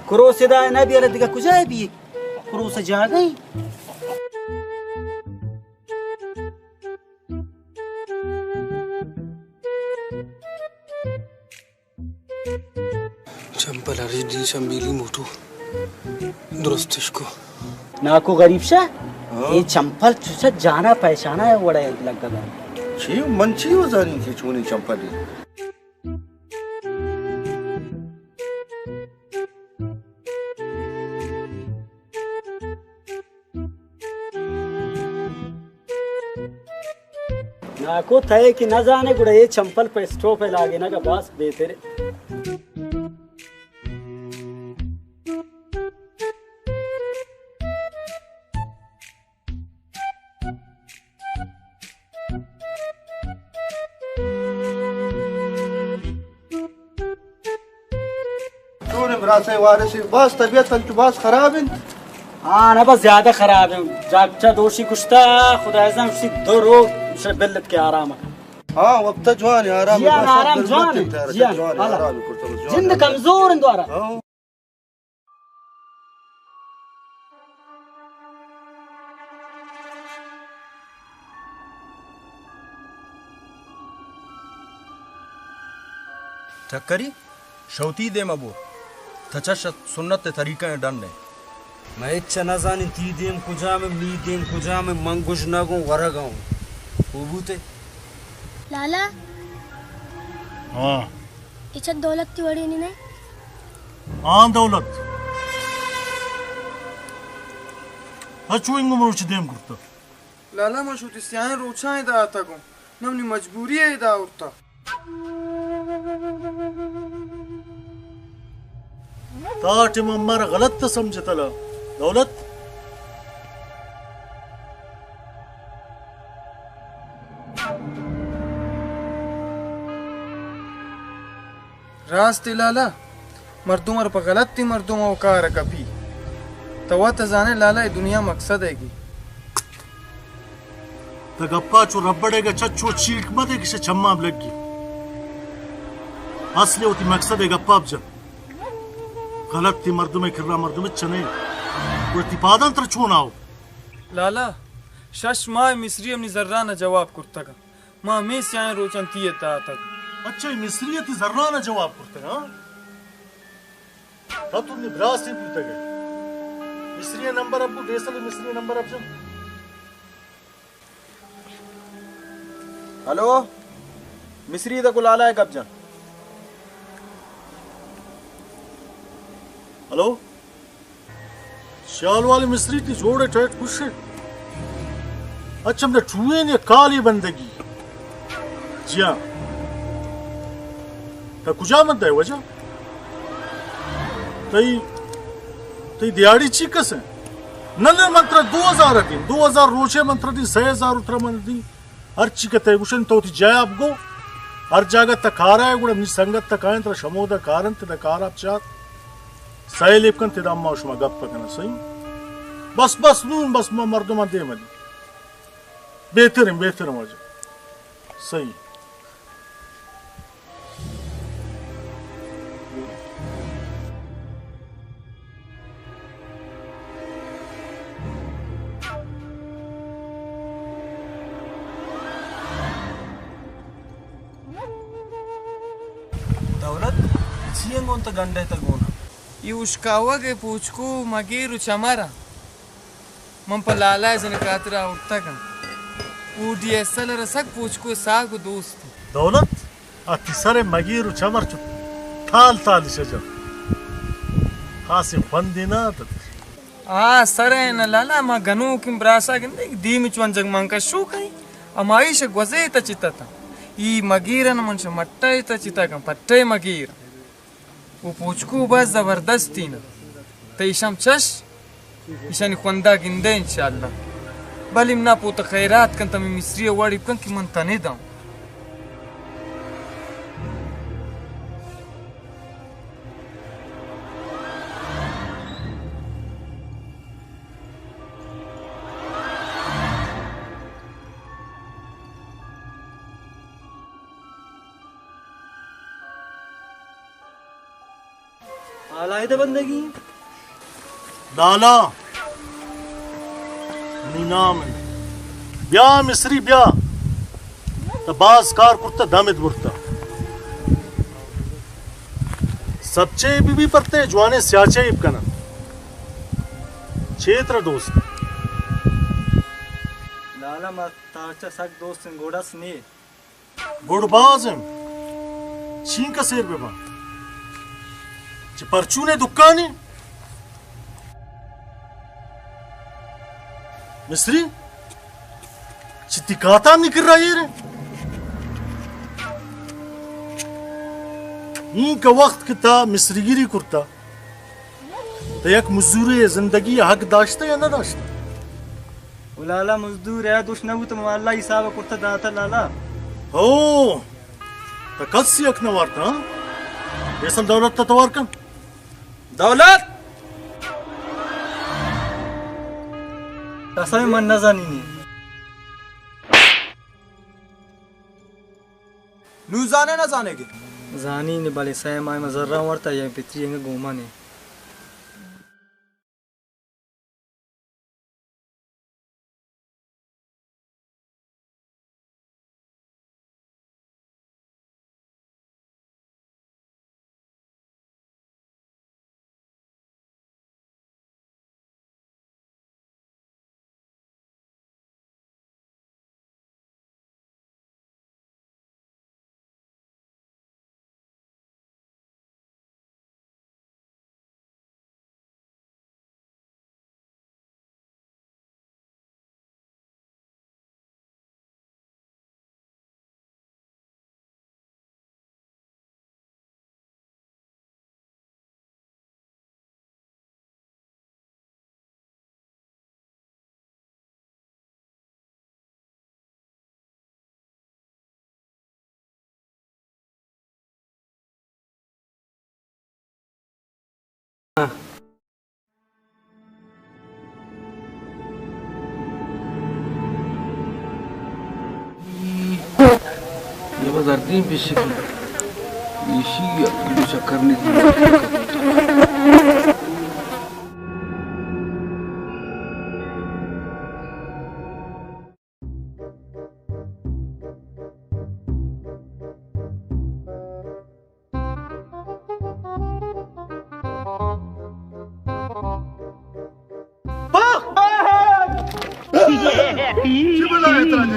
क्रोस दा ना भी अलग दिखा कुछ है भी क्रोस जा गई चंपल अरे दी चंबेली मोटू दुरुस्त इसको ना को गरीब सा ये चंपल तुझे जाना पहचाना है बड़ा लगता छी मंची हो जानी थी चुनी चंपल ना को थे कि न जाने गुड़ा ये चंपल पे स्टो पे लागे ना का बस बेहतर से वारे से बस तबीयत तंचु बस खराब है हाँ ना बस ज्यादा खराब है जागचा दोषी कुश्ता खुदा ऐसा उसी दो रोग से बिल्लत के आराम हाँ वक्त जवान है आराम है आराम जवान है जिंद कमजोर इन द्वारा चक्करी शौती दे मबू तचा सुन्नत तरीका डन ने मैं इच्छा न जानी ती देम कुजा में मी देम कुजा में मंगुश न गो वरा गाऊं बूते लाला हाँ इच्छा दौलत की वड़ी नहीं हाँ दौलत अच्छु इंगो मरुच देम करता लाला मशूती स्याह रोचा है दा आता को नमनी मजबूरी है दा उठता ताट मम्मर गलत समझता ला दौलत रास्ते लाला मर्दुमर पर गलत थी मर्दुम औकार कभी तवा तजाने लाला ये दुनिया मकसद है की गप्पा चो रबड़ेगा चच्चो चीक मत है किसे छम्मा लगी असली होती मकसद है गप्पा जब गलत थी मर्दों में खिर्रा मर्दों में चने प्रतिपादन तर छू ना हो लाला शश माँ मिस्री अपनी जर्रा न जवाब कुर्ता का माँ में स्याह रोचन तीये ता तक अच्छा मिस्री थी जर्रा न जवाब कुर्ता हाँ तब तुमने ब्रास से पूछते गए मिस्री नंबर अब डेसल मिस्री नंबर अब जब हेलो मिस्री दा कुलाला है कब्जा हेलो शाल वाली मिस्री थी जोड़े टैट खुश है अच्छा हमने चूहे ने काली बंदगी जी हाँ तो कुजा मत है वजह तई दिहाड़ी चीकस है नल्ले मंत्र 2000 दिन 2000 रोचे मंत्र दिन 6000 उतरा मंत्र दिन हर चीकते गुशन तो थी जय आप गो हर जगह तकारा है गुड़ा अपनी संगत तकाएं तर शमोदा कारण ते तकार आप चाहत सही लिपकन तेरा अम्मा उष्मा गप पकना सही बस बस नून बस मैं मर्दमा दे मली बेहतर मजा सही दौलत चियंगोन त गंडे त गोना ये उश्कावा के पूछ को मगेरु चमारा मन पर लाला जन कातरा उठता का ऊडी ऐसल रसक पूछ को साग दोस्त दौलत अति सरे मगीर चमर चु थाल थाल शजर हासिम फंदिना आ सरे न लाला मा गनु किम ब्रासा गंदे दीम चवन जग मंका शो कई अमाइश गजे त चितता ई मगीरन मन मट्टय त चिता कम पट्टय मगीर वो पूछको बस जबरदस्ती न तईशम चश ईशानी खुंदा गिंदे इंशाल्लाह बलिम ना पोत खैरात कन तमी मिस्री वाड़ी कन की मन तने दाऊं आलायदा बंदगी लाला नीनाम ब्या मिस्री ब्या तबाज कार कुर्ता दामित बुरता सबचे बीबी परते जवाने स्याचे इबकना क्षेत्र दोस्त लाला मा तारचा सक दोस्त गोड़ा स्ने गुड़बाज छीन का शेर बेबा परचूने दुकाने मिस्री चित्ती काता निकल रहा ये रे इनका वक्त किता मिस्रीगिरी कुर्ता तो एक मजदूर जिंदगी हक दाश्ता या ना दाश्ता लाला मजदूर है दुश्मन वो तो माला हिसाब कुर्ता दाता लाला ओ तो कल सी अखना वारता बेसल दौलत तवार का दौलत कसम मन न जानी नू जाने ना जाने के जानी ने बाले सय माय मजर्रा वरता ये पित्री एंगे गोमा ने ये बाजार दिन पेशी की इसी अपनी चक्कर नहीं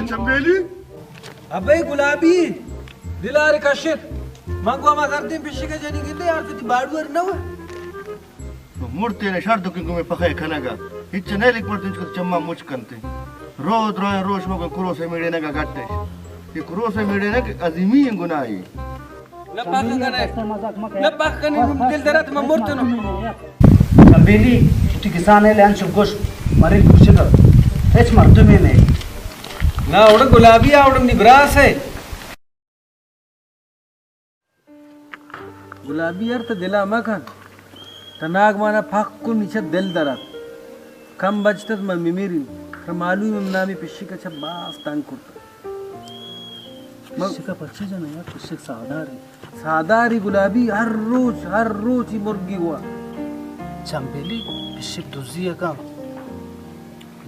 चंबेली अबे गुलाबी दिलार कशिर मंगवा मा करते पिशी के जनी गिंदे यार फिर बाड़ूर न हुआ मुड़ते ने शर्त के में पखे खनागा हिच ने लिख पड़ते इसको चम्मा मुच करते रोज रोज रोज मको कुरो से मेड़े ने का गट्टे ये कुरो से मेड़े ने अजीमी गुनाही न पाक करे न पाक कने दिल दरत म मुर्त न चंबेली ती किसान है लैन सुगोश मरे कुछ कर एच मर्द में नहीं ना उड़ गुलाबी आउड़ निब्रास है गुलाबी यार तो दिला मखन तनाग माना फाक को नीचे दिल दरत कम बजते तो मिमीरी मालूम में नामी पिशी का छब बास तंग करता पिशी का पच्ची जन यार पिशी सादारी गुलाबी हर रोज ही मुर्गी हुआ चंबेली पिशी दुजी है काम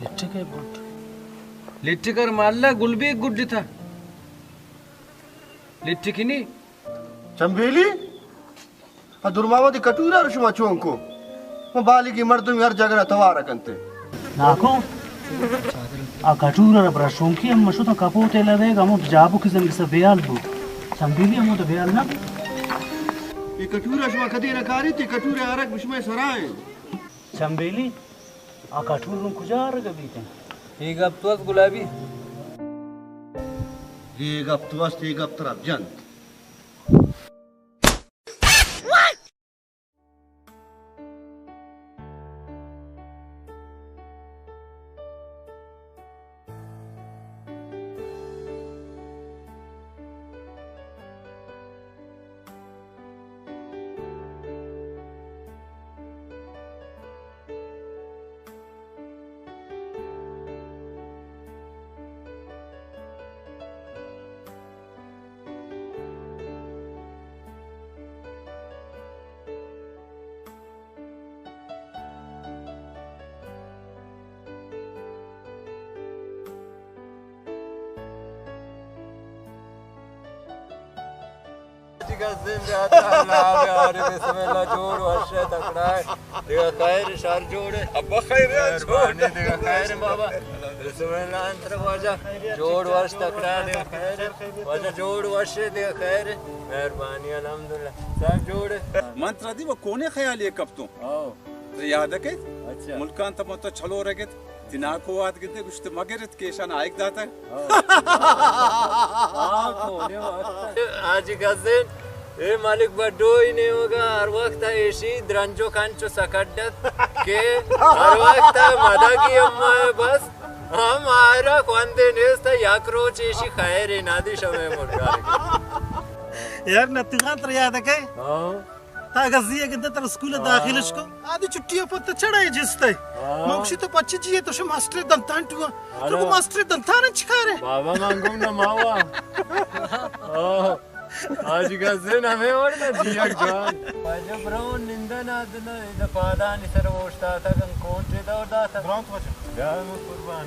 लिट्टे के बोट लिट्टी कर माल्ला गुलबी गुड्डी था लिट्टी की नहीं चंबेली दुर्मावती कटूरा रुशमा चोंको मैं बाली की मर्दों में हर जगह तवार करते नाको आ कटूरा ब्रशोंकी हम मशो तो कपोते लदेगा मो जाबू की जंग से बेयाल बो संबीली हम तो बेयाल ना ये कटूरा शमा कदी ना कारी ते कटूरे आरक बिस्मे सराय संबीली आ कटूर कुजार गबीते एक अब तो गुलाबी एक अब तो एक अब तरफ जन जोड़ वर्ष तकड़ा देखा खैर शर जोड़े अब खैर जोड़े देखा खैर बाबा बिस्मिल्लाह अंतर वजह जोड़ वर्ष तकड़ा देखा खैर वजह जोड़ वर्ष देखा खैर मेहरबानी अल्हम्दुलिल्लाह सब जोड़े मंत्र दी वो कोने ख्याल ये कब तो याद है के अच्छा मुल्कान तब तो चलो रगे दिना को आद गिते कुछ मगरित केशन आइक दाता है आज गज़न ए मालिक बड्डो ही नहीं होगा हर वक्त ऐसी द्रंजो कांचो सकड्डत के हर वक्त मदा की अम्मा है बस हमारा कौंदे नेस्ता याक्रोच ऐसी खैर है नादी शमे मुर्गार यार नत्तिखान तर याद है के तागजिया के तर स्कूल दाखिल इसको आदि छुट्टियों पर तो चढ़ाई जिसते मोक्षी तो पच्ची जी तो शे मास्टर दंतान टुआ तो मास्टर दंतान छिकारे बाबा मांगूं ना मावा आज गज़न हमें और ना जिया जान पाजा ब्राउन निंदन आदना इधर पादा नि सरवोष्टा था कं कोट दे दो दाता ब्राउन तो जा मैं कुर्बान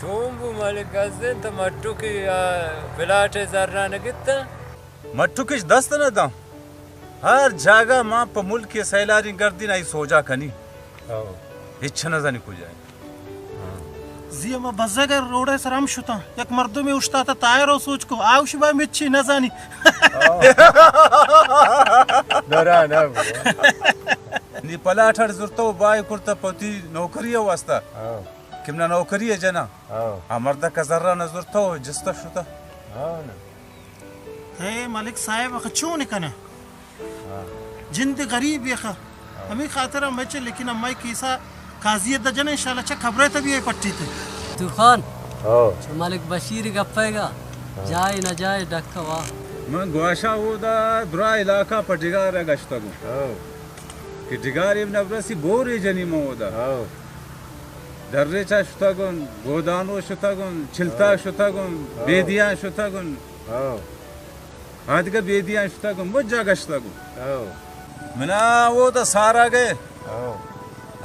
चोंबू मालिक गज़न तो मट्टू की फिलाट जर्रा न कितना मट्टू किस दस्त न दा हर जगह मां प मुल्क के सैलारी गर्दी नहीं सोजा कनी इच्छा न जानी को जाए जिया मा बजगर रोडे सराम शुता एक मर्दों में उठता था तायरो सोच को आउश बा मिच्छी न जानी डरा ना नी पलाठर जुरतो बाय कुर्ता पति नौकरी वास्ता किमना नौकरी है जना मर्दा का जर्रा नजर तो जिस्ता शुता हे मालिक साहब अखचो ने कना जिंद गरीब यखा हमें खातिर हम बच्चे लेकिन अम्मा कीसा काजी द जन इंशाल्लाह च खबरें तभी है पट्टी थे तूफान जो मालिक बशीर गप्पेगा जाए न जाए डक्का वाह मैं गोशा होदा दुरा इलाका पर डिगार गश्ता गो कि डिगार इब्न अब्रासी बोरे जनी मोदा दर्रे चा शुतागुन गोदानो शुतागुन छिलता शुतागुन बेदिया शुतागुन आदि का बेदिया शुतागुन मुझा गश्तागुन मना वो तो सारा गए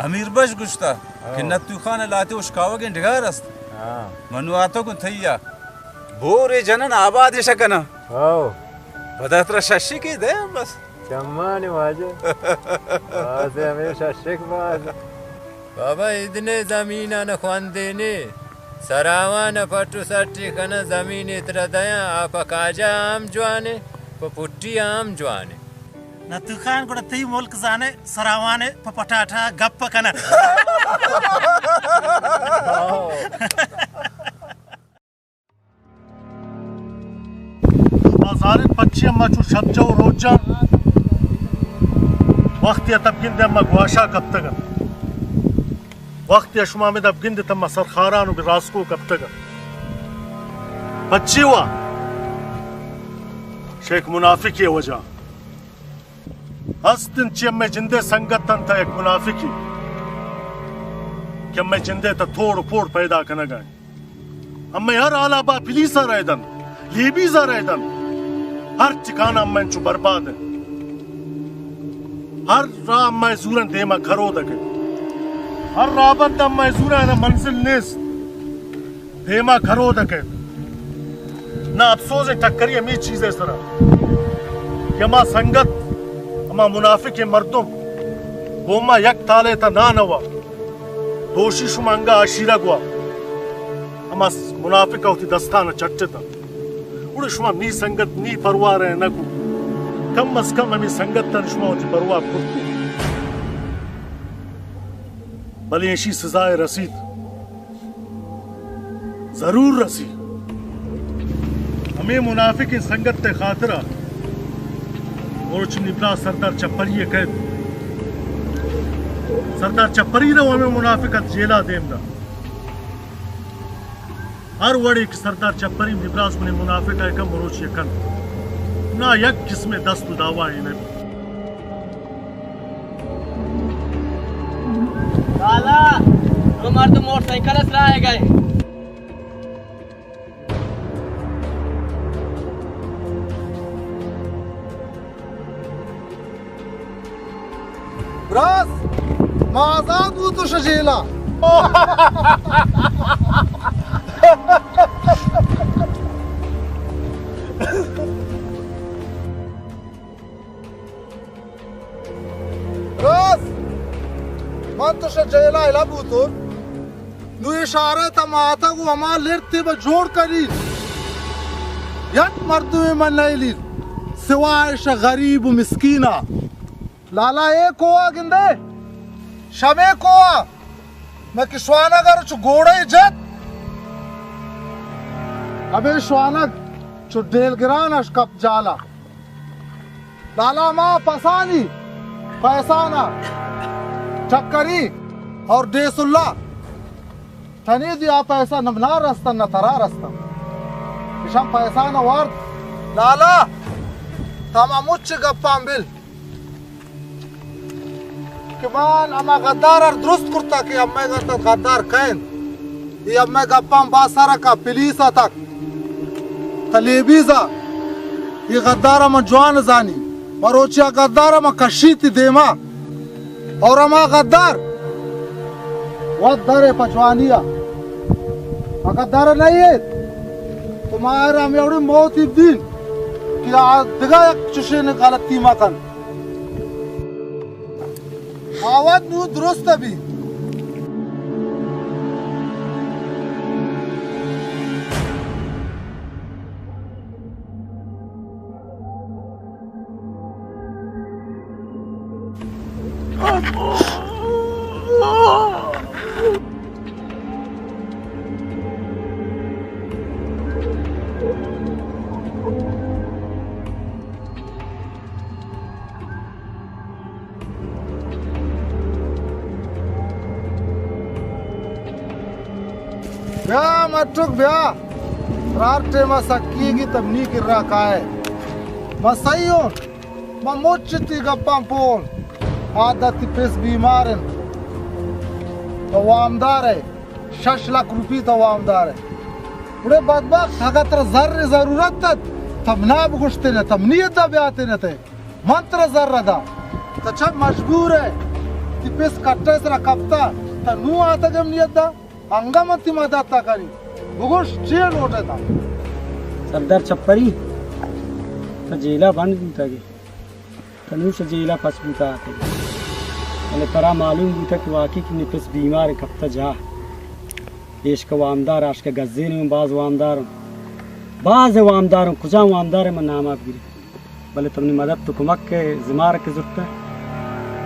अमीर बश गुश्ता कि नत्तू खान लाते उशकावगे ढगारस्त मनु आतो को थैया बोरे जनन आबाद शकना बदात्रा शशि की दे बस चम्माने वाजे आसे हमेशा शेख बाज बाबा इतने जमीना न ख्वांदे ने सरावा न पटू सट्टी कना जमीन इतरा दया आप काजा आम जवाने पुट्टी आम जवाने नत्तू खान को तई मुल्क जाने सरावाने पटाठा गप्प कना बाजारे पच्ची अम्मा चु शब्जो रोजा वक्त या तब गिंदे अम्मा ग्वाशा कब तक वक्त या शुमा में तब गिंदे तम्मा सरखारान उग रास्को कब तक बच्ची हुआ शेख मुनाफिक ये वजह हस्तिन चिम्मे जिंदे संगत था एक मुनाफिकी कि मैं जिंदे तो थोड़ फोड़ पैदा करना गए अम्मे हर आला बा फिलीसा रहदन लीबीजा रहदन हर ठिकाना मैं चु बर्बाद है हर राह मैं जूरन देमा घरो दके हर राबत दम मैं जूरन मंजिल नेस देमा घरो दके ना अफसोस टक्करी अमी चीजें सरा यमा संगत अमा मुनाफिक मर्दुम बोमा यक ताले ता ना नवा दोषी शुमांगा आशीरा गुआ अमा मुनाफिक होती दस्ताना चट्टता उड़े शुमा नी संगत नी परवाह रहे नकु कम अज कम अमी संगत तन शुमा होती परवाह कुर्ती भले ऐसी सजाए रसीद जरूर रसी हमें मुनाफिक की संगत ते खातरा और निपला सरदार चप्परी कैद सरदार चप्परी रहो हमें मुनाफिकत जेला देमदा हर वड़े सरदार चप्परी निब्रास में मुनाफिक है कम मरोच यकन ना यक जिसमें दस्त दावा है नहीं लाला हमारे तो मोटरसाइकिल से आए गए ब्रास माज़ाद वो तो शजेला ब्रास मन तो शजेला इला बूतो नु इशारे तमाता को हमार लेते ब जोड़ करी यक मर्दू में मन नहीं ली सिवाय श गरीब मिस्कीना लाला ए कोआ गिंदे शबे कोआ मैं किश्वाना कर चु घोड़े जत अबे श्वानक चु डेल गिरान अशकप जाला लाला माँ पसानी पैसाना चक्करी और देसुल्ला तनी दिया पैसा नमना रस्ता न तरा रस्ता इशम पैसा न वर्द लाला तमा मुच्च गप्पां बिल किमान अमा गद्दार और दुरुस्त कुर्ता कि अम्मे गद्दार गद्दार कैन ये अम्मे गप्पां बासारा का पुलिसा तक तलेबीजा ये गद्दार अमा जवान जानी मरोचिया गद्दार अमा कशीती देमा और अमा गद्दार वद्दारे पचवानिया गद्दार नहीं है तुम्हारे हम एवढी मौत इब्दीन कि दिगा एक चुशे ने गलती माकन आवाज नू दुरुस्त भी मटुक ब्या राटे मा सक्की की तबनी कर रखा है मसइयो ममुच्चती गप्पा पोन आदत पेस बीमार है तवामदार है 6 लाख रुपये तवामदार है बड़े बदबख्त अगर जर्र जरूरत तबना बुगुश्ते न तमनीयत ब्याते न ते मंत्र जर्र दा तछब मजबूर है कि पेस कट्टे से कप्ता तनु आता गमनियत दा अंगमती मदद करी बुगुश जेल होता था सरदार चप्परी जेला बंद बूता के तनु से जेला फंस बूता आते मैंने तरा मालूम बूता कि वाकई की निपस बीमार है कब तक जा देश का वामदार आज के गज्जे में बाज वामदार हूँ खुजा वामदार है मैं नाम आप गिरी भले तुमने मदद तो कुमक के जिमार के जरूरत है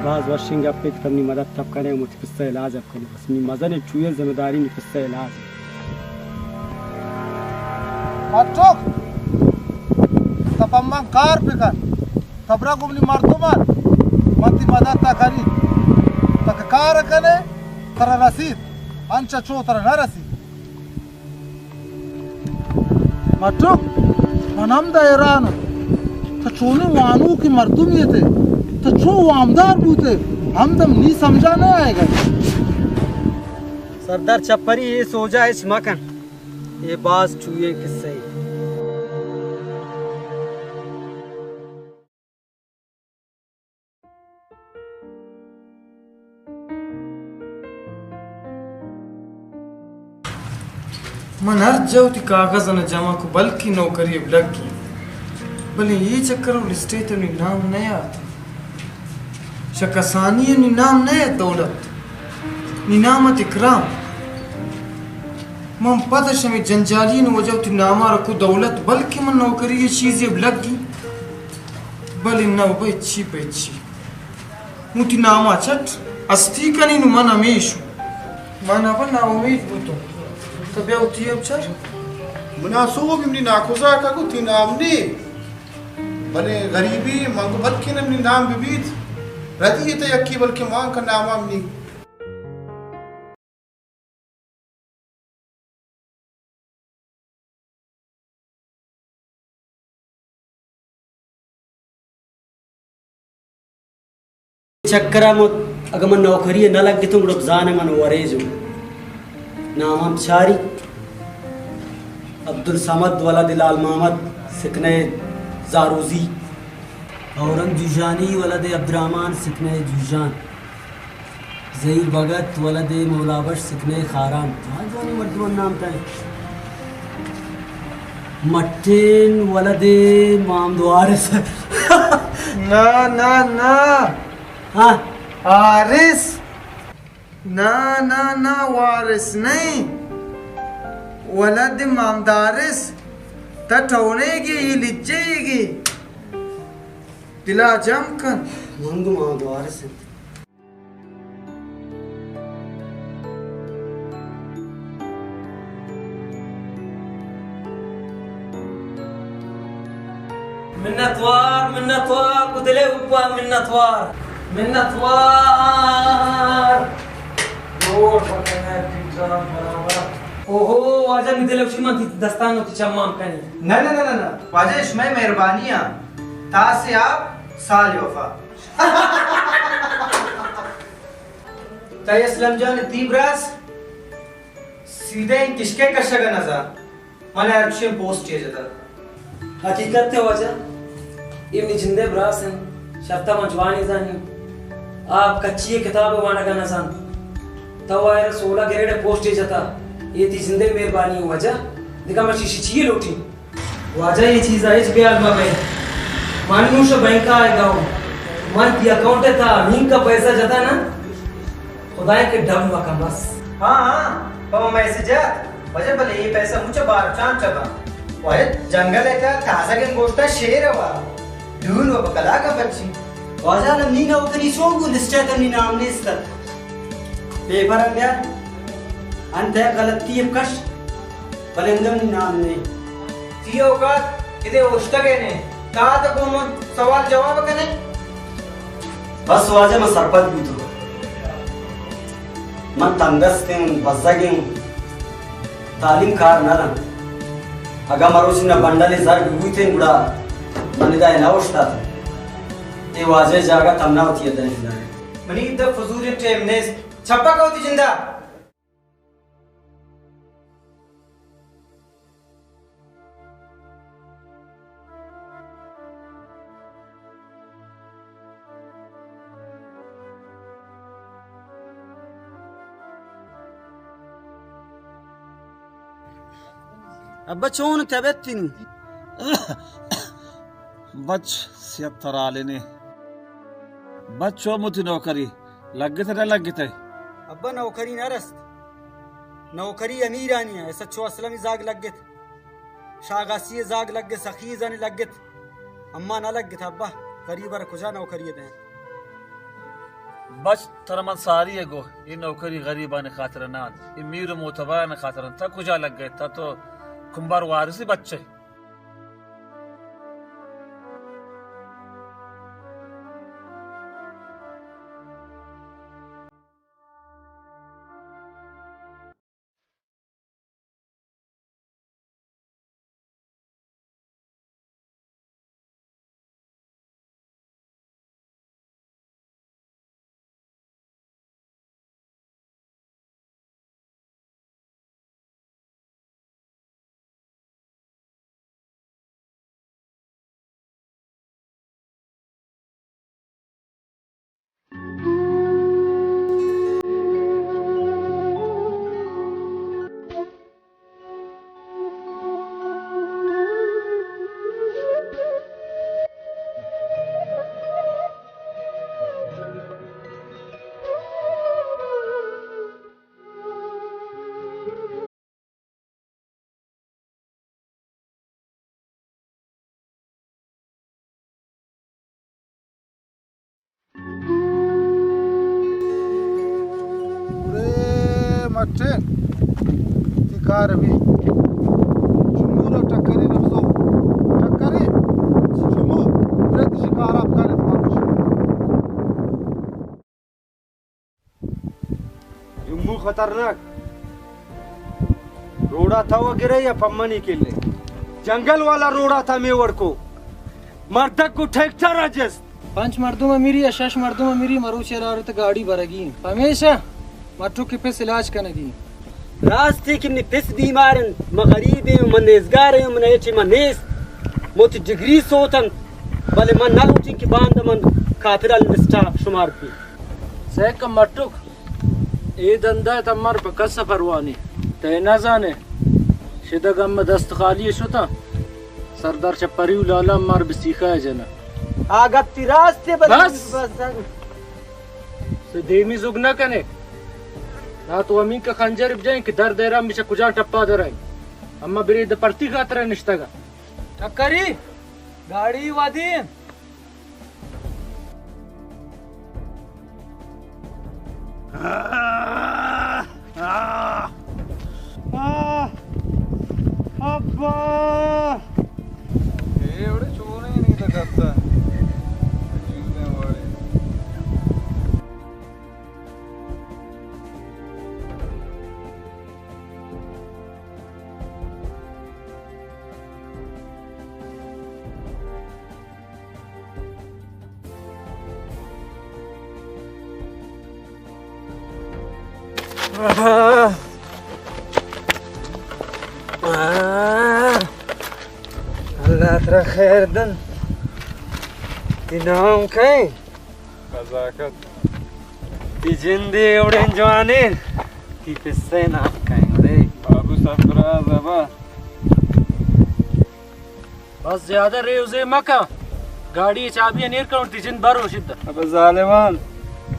बाज वर्षिंग अब पे तमनी मदद तब करे मुझे किस्सा इलाज अब करे बस मी मजा ने चुए जिम्मेदारी में किस्सा इलाज मटुक तब अम्मा कार पिकर तबरा गुमनी मर्दुमान मती मदद ता करी तक कार कने तरा रसीद अंचा चो तरा न रसीद मटुक मनम दा ईरान तो चोने वानू की मर्दुम ये थे तो जो आमदार बूते हम दम नहीं समझा नहीं आएगा सरदार चप्परी ये सोजा है मकन ये बात चुए किससे मन हर जाऊती कागज न जमा को बल्कि नौकरी अब लग गई भले ये चक्कर और लिस्टे तो नाम नहीं आते शकसानी नि नाम नहीं दौलत नि नामत इकराम मम पता शमी जंजाली न वजह नामा रखो दौलत बल्कि मन नौकरी ये चीज़ अब लग गई भले न बेची बेची मुठी नामा चट अस्ती कनी न मन हमेशु मन अपन ना उम्मीद बुतो तबे उठी अब चल मुनासो बिमनी नाखुजा का को थी नामनी भले गरीबी मंग बल्कि नमनी नाम बिबीत रदी ते यक्की बल्कि मांग का नाम आमनी चक्करा मत अगर मन नौकरी न लग तो गुड़ जाने मन वरेजो नाम शारी अब्दुल समद वाला दिलाल मोहम्मद सिकने जारूजी औरंग जुजानी वाला दे अब्दुर्रहमान सिकने जुजान जहीर भगत वाला दे मौलाबश सिकने खारान जानी मर्दवन नाम था मट्टेन वाला दे मामदवारिस ना ना ना हाँ आरिस ना ना ना वारिस नहीं वलद मामदारिस तटौनेगी ये लिचेगी दिला जमकन मंगू मामदारिस मिन्नतवार कुतले उपा मिन्नतवार रोड पकड़ना पिज्जा बराबर ओहो वाजा निदले उशिमा दस्तान होती चम्माम कनी ना ना ना ना वाजा इसमें मेहरबानियां तासे आप साल वफा तयस्लम जान तीब्रास सीधे किसके कशगा नजा मने अर्चिम पोस्ट किया जाता हकीकत है वाजा इब्न जिंदे ब्रास हैं शर्ता मंचवानी जानी आप कच्ची किताब वाना का नसान तवायर 16 ग्रेड पोस्ट जाता ये थी जिंदे मेहरबानी वजह दिखा मैं शीशी चाहिए लोटी वजह ये चीज है इस ब्याज में मानुष बैंक का आएगा मन की अकाउंट था नींद का पैसा जाता ना खुदा के डम का बस हाँ पापा मैसेज है वजह भले ये पैसा मुझे बार चांद चबा वह जंगल है क्या ताजा के गोश्ता शेर है वाह ढूंढ वो बकला का बच्ची वाजा नमनी ना उतनी सोंगु लिस्टे करनी नाम ने इसका पेपर अंग्या अंते गलती अब कश बलेंदम नाम ने तियो का इधे उष्टके ने कहा तो को सवाल जवाब कने बस वाजा मैं सरपंच भी तो मैं तंगस थे बज़्ज़ागे तालीम कार ना अगर मरोसी ना बंडले जार गुई थे गुड़ा मनिदा है ना उष्टा ये वाजे जागा तमना होती है दरिंदा मनी द फजूल टेम ने छप्पा का होती जिंदा अब चोन तबेत्तिन बच सियत्तर आलेने बच्चों मुझे नौकरी लग गए लग गए अब्बा नौकरी ना रस्त नौकरी अमीरानी है सच्चो असलमी जाग लग गए शागासी जाग लग गए सखी जाने लग गए अम्मा ना लग गए अब्बा करीबर खुजा नौकरी दे बच तरमन सारी है गो ये नौकरी गरीबा ने खातर ना ये मीर मोतबा ने खातर था खुजा लग गए था तो कुंभार वारिसी बच्चे मट्टे तिकार भी शुमूर टक्करी नफ्सो टक्करी शुमू ब्रेद शिकार आपका लेतमानुश जुम्मू खतरनाक रोड़ा था वगैरह या पम्मनी के लिए जंगल वाला रोड़ा था मेवड़ को मर्दक को ठेकता राजस 5 मर्दों में मेरी या 6 मर्दों में मेरी मरू शरारत गाड़ी भरेगी हमेशा मट्टू के पेस इलाज करेगी रास्ते की ने पेस बीमारन मगरीबे मनेजगारे मनेची मनेस मोती डिग्री सोतन भले मन नालूटी की बांध मन काफिर अलमिस्टा शुमार भी सेक मट्टू ये धंधा तमर पकस परवानी ते न जाने शिदगम में दस्त खाली शुता सरदार चपरियो लाला मार बसीखा है जना आगत्ती रास्ते बस देमी जुगना कने ना तो अमी का खंजर बजाएं कि दर देरा मिशा कुजा टप्पा दे रही अम्मा बिरे द परती खातर निश्तगा टक्करी गाड़ी वादी अब्बा ये बड़े चोर ही नहीं करता अल्लाह तेरा खैर दन नाम कहीं कजाकत ती जिंदे उड़े जवाने ती पिस्से ना कहीं उड़े अबू सफरा ज़बा बस ज्यादा रे उसे मका गाड़ी चाबी अनेर कर ती जिन बारो शिद्दा अब जालिमान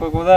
पकोदा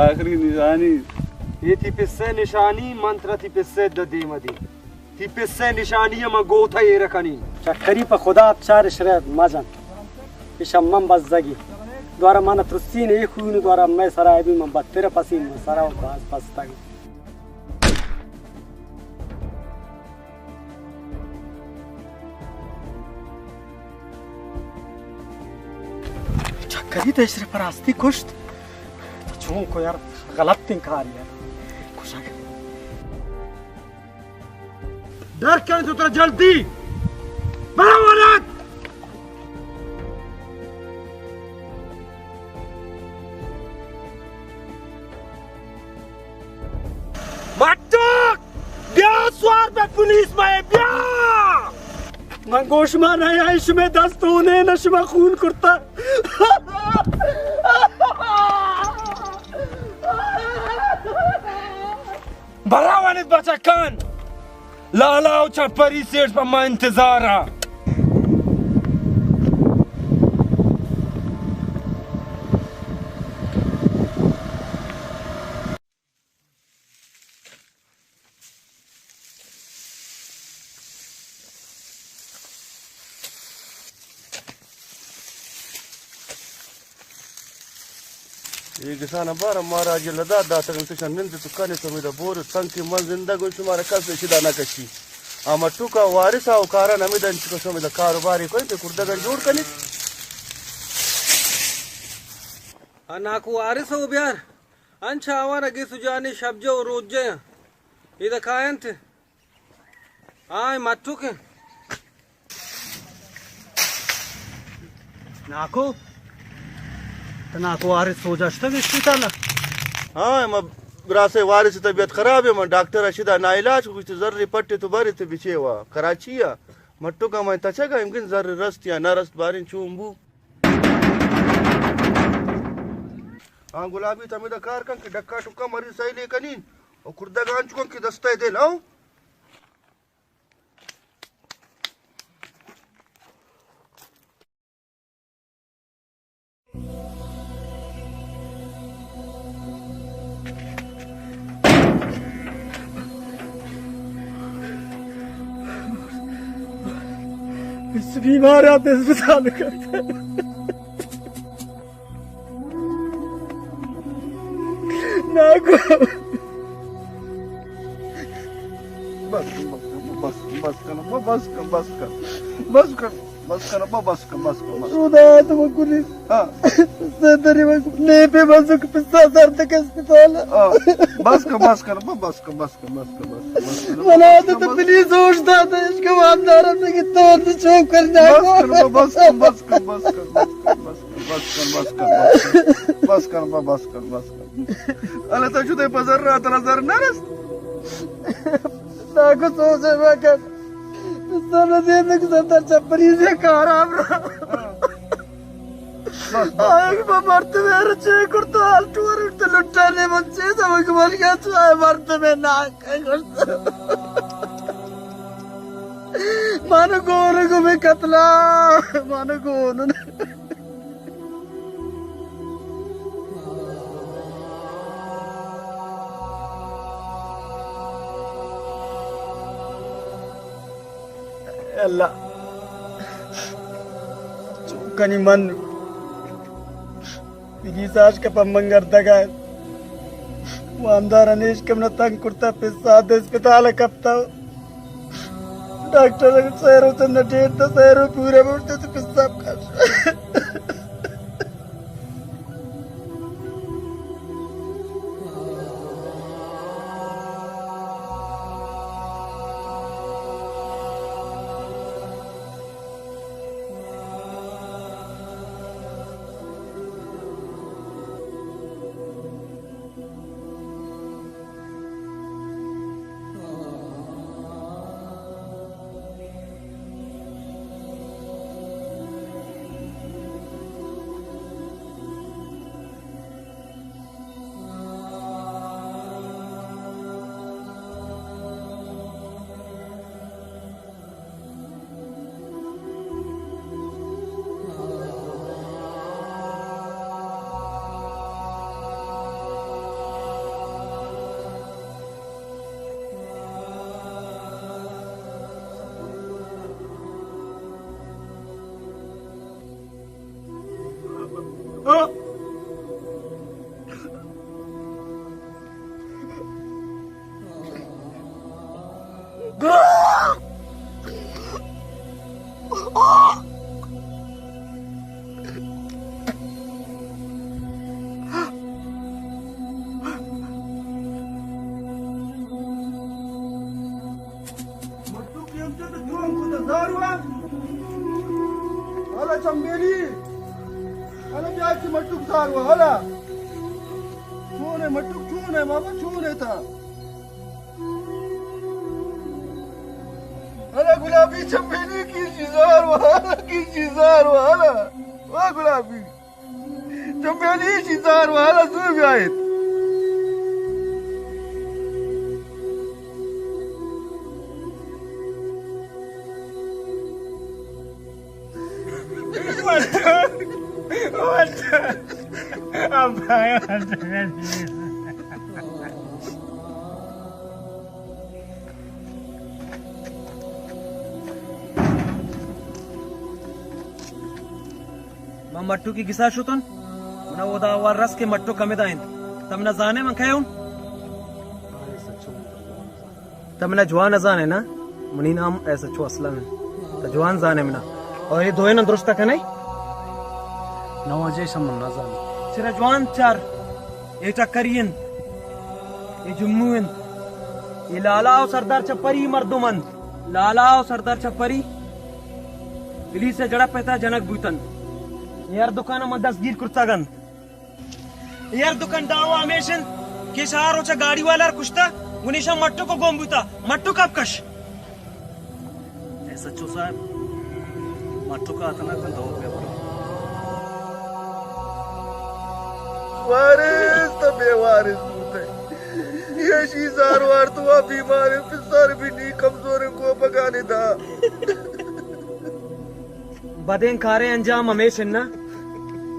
आखिरी निशानी ये थी पिस्से निशानी मंत्र थी पिस्से ददी मदी थी पिस्से निशानी म गोथा ये रखनी चक्करी पर खुदा चार शरत मजन इशम्मम बज़गी द्वारा मन तुसी ने खून द्वारा मैं सराय भी म बत्तेर पसीन सराव बास पस्ता चक्करी तेरे पर आस्ती कुश्त तो चूं को यार गलत तिंकार यार डर क्या तो तेरा जल्दी बड़ा वाला मटक ब्यासवार पे पुलिस में ब्या मंगोश में नहीं आइश में दस्त होने नशमा खून करता बड़ा वाले बचा कान लाला चपरी सेठ पर मैं इंतजार आ ये किसान बार हमारा ये लदा दाता तो चंदन तो काने तो मेरा बोर संग की मन जिंदगी तुम्हारा कल से सीधा ना कशी आमट्टू का वारिस आओ कारण अमिदन को समझ कारोबारी कोई पे कुर्दगन जोड़ कनी నాకు వారిసో బ్యార్ అంచ ఆవారగి సుజాని షబ్జో రోజే ఇద కాయంత ఆయ్ మట్టుకే नाको तो नाको वारिस हो जाता है अस्पताल हाँ मैं ब्रासे वारिस तबीयत खराब है मैं डॉक्टर अशिदा ना इलाज कुछ जर्री पट्टे तो बारी तो बिछे हुआ कराची या मट्टू का मैं तचेगा इमकिन जर्री रस्त या ना रस्त बारिन चूंबू हाँ गुलाबी तमिदा कार का कि डक्का टुक्का मरी सही ले कनीन और कुर्दा गांच को कि दस्ते दे लाओ इस बीमार आते अस्पताल करते नाको बस बस बस कर बस कर बस कर बस कर बस कर बस कर बस कर खुदा तुम कुली हां सदरी ने पे बसुक पिस्सा दर्द के अस्पताल बस कर बस कर बस कर बस कर बस कर बस मना तो प्लीज सोचता था इसके वामदार से कि तो चौक कर जाओ बस कर बस कर बस कर बस कर बस कर बस कर बस कर बस कर बस कर अरे तो जुदे पजर रहा तेरा जर नरस नाको सोचे मैं कर साला दे तक सदर चपरी से खराब रहा आए मैं मरते मेरे चे करता हाल टूर उठते लुटाने बच्चे समझ मर गया तो आए मरते में नाक करता मानो गोरे को मैं कतला मानो गोरे अल्लाह चुकनी मन पिलीसाज के पम्मंगर दगा वामदार अनीश के मन तंग कुर्ता पिस्सा दे अस्पताल कपता डॉक्टर सैरो तो न डेट तो सैरो पूरे उठते तो पिस्सा कर Hala चंबेली hala प्याची मटुक सारवा हाला छून है मटुक छून है बाबा छून है था hala गुलाबी चंबेली की चीजार वाला की चीजार वाला वाह गुलाबी चंबेली चीजार वाला तू भी आए मट्टू की गिसा शुतन ना वो दा वार रस के मट्टू कमे दाइन तम ना जाने मन खाए उन तम ना जवान जाने ना मनी नाम ऐसा छो असला में तो जवान जाने में ना और ये दोए ना दुरुस्त का नहीं नवाजे समन ना जाने सिरा जवान चार ये टक्करियन ये जुम्मुन ये लाला और सरदार चप्परी मर्दुमन लाला और सरदार चप्परी पुलिस से जड़ा पैता जनक बूतन यार दुकान में 10 गिर कुर्तागन यार दुकान दावा हमेशन के शहर ओचा गाड़ी वाला कुश्ता उनिशा मट्टू को गोंबूता मट्टू कब कश ऐसा चो साहब मट्टू का अतना कन दो पे वारिस तो बेवारिस होते ये शीजार वार तो बीमार है फिर भी नहीं कमजोर को पकाने था बदें खारे अंजाम हमेशा ना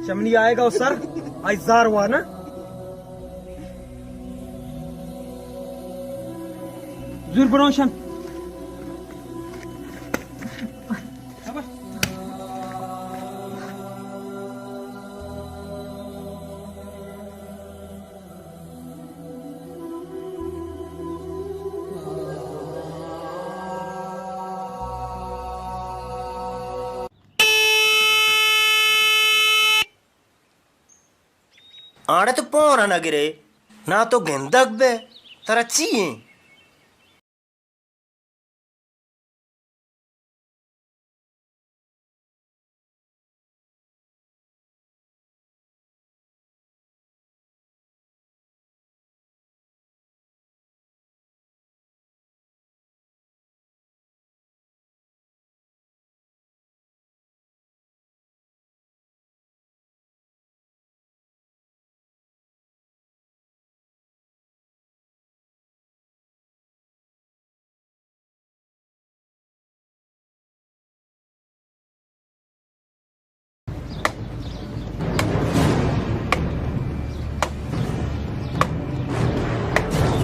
शमनी आएगा उस सर आइजार हुआ ना जुर्बरोशन आड़े तो पोरा ना गिरे ना तो गेंदक बे तारा चाहिए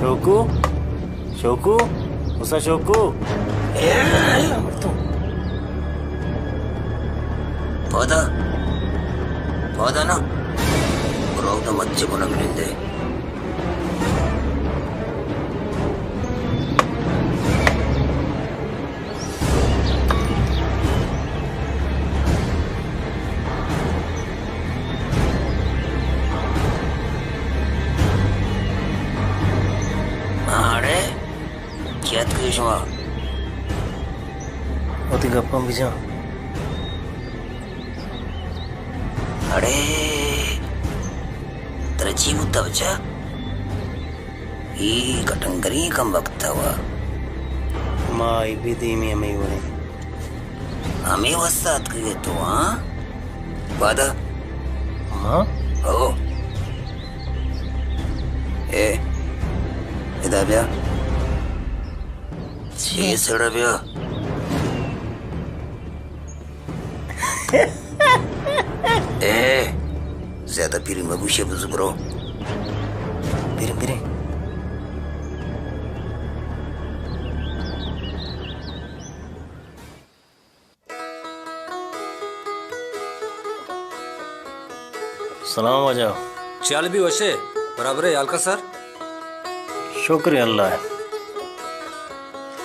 शोकू शोकू उसा शोकू पौधा पौधा ना रोग तो मच्छी को न मिलेंगे Cuma, oh 3 bisa. Ade, tercium tak baca? Ih, kadang geri kam waktu wa. Mai bidi mi amai wale. Amai wasat ke tu ha? Pada? Ma? Oh. Ida biar. ये सड़ा बिया ज्यादा पीरी मगुशे बुजुर्गो पीरी पीरी सलाम आ जाओ चाल भी वैसे बराबर है अलका सर शुक्र अल्लाह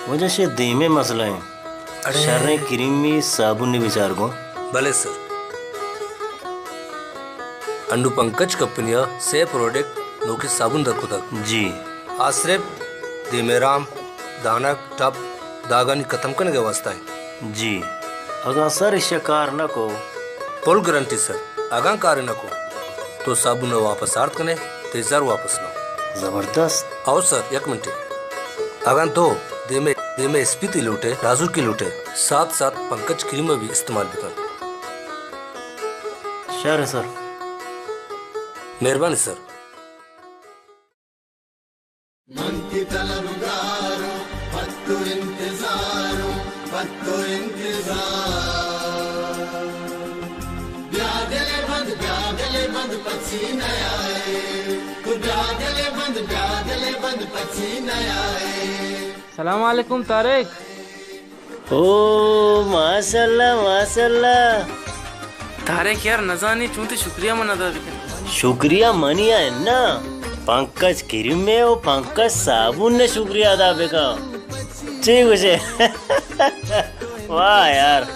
वजह से धीमे मसला है शर्रे क्रीमी साबुन ने विचार को भले सर अंडू पंकज कंपनिया से प्रोडक्ट नोके साबुन दरको तक जी आश्रय धीमेराम दानक टप दागानी खत्म करने के वास्ता है जी अगर सर इसे कार न को फुल गारंटी सर अगर कार न को तो साबुन वापस आर्थ करने तेजार वापस लो जबरदस्त और सर एक मिनट अगर तो देमे स्पीति लूटे राजू की लूटे साथ साथ पंकज क्रीम भी इस्तेमाल भी कर शर है सर मेहरबानी सर सलाम वालेकुम तारिक ओ माशाल्लाह माशाल्लाह तारिक यार नजानी चूंते शुक्रिया मन अदा बिकन शुक्रिया मनिया है ना पंकज क्रीम में वो पंकज साबुन ने शुक्रिया अदा बेका ठीक उसे वाह यार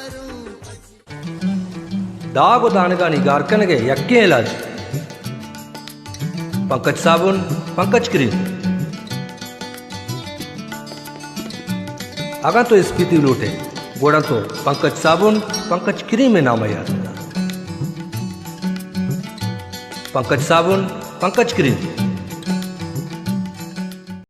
दागो दानगा निगार कनगे यक्के इलाज पंकज साबुन पंकज क्रीम अगर तो स्पीति लूटे गोड़ा तो पंकज साबुन पंकज क्रीम में नाम याद पंकज साबुन पंकज क्रीम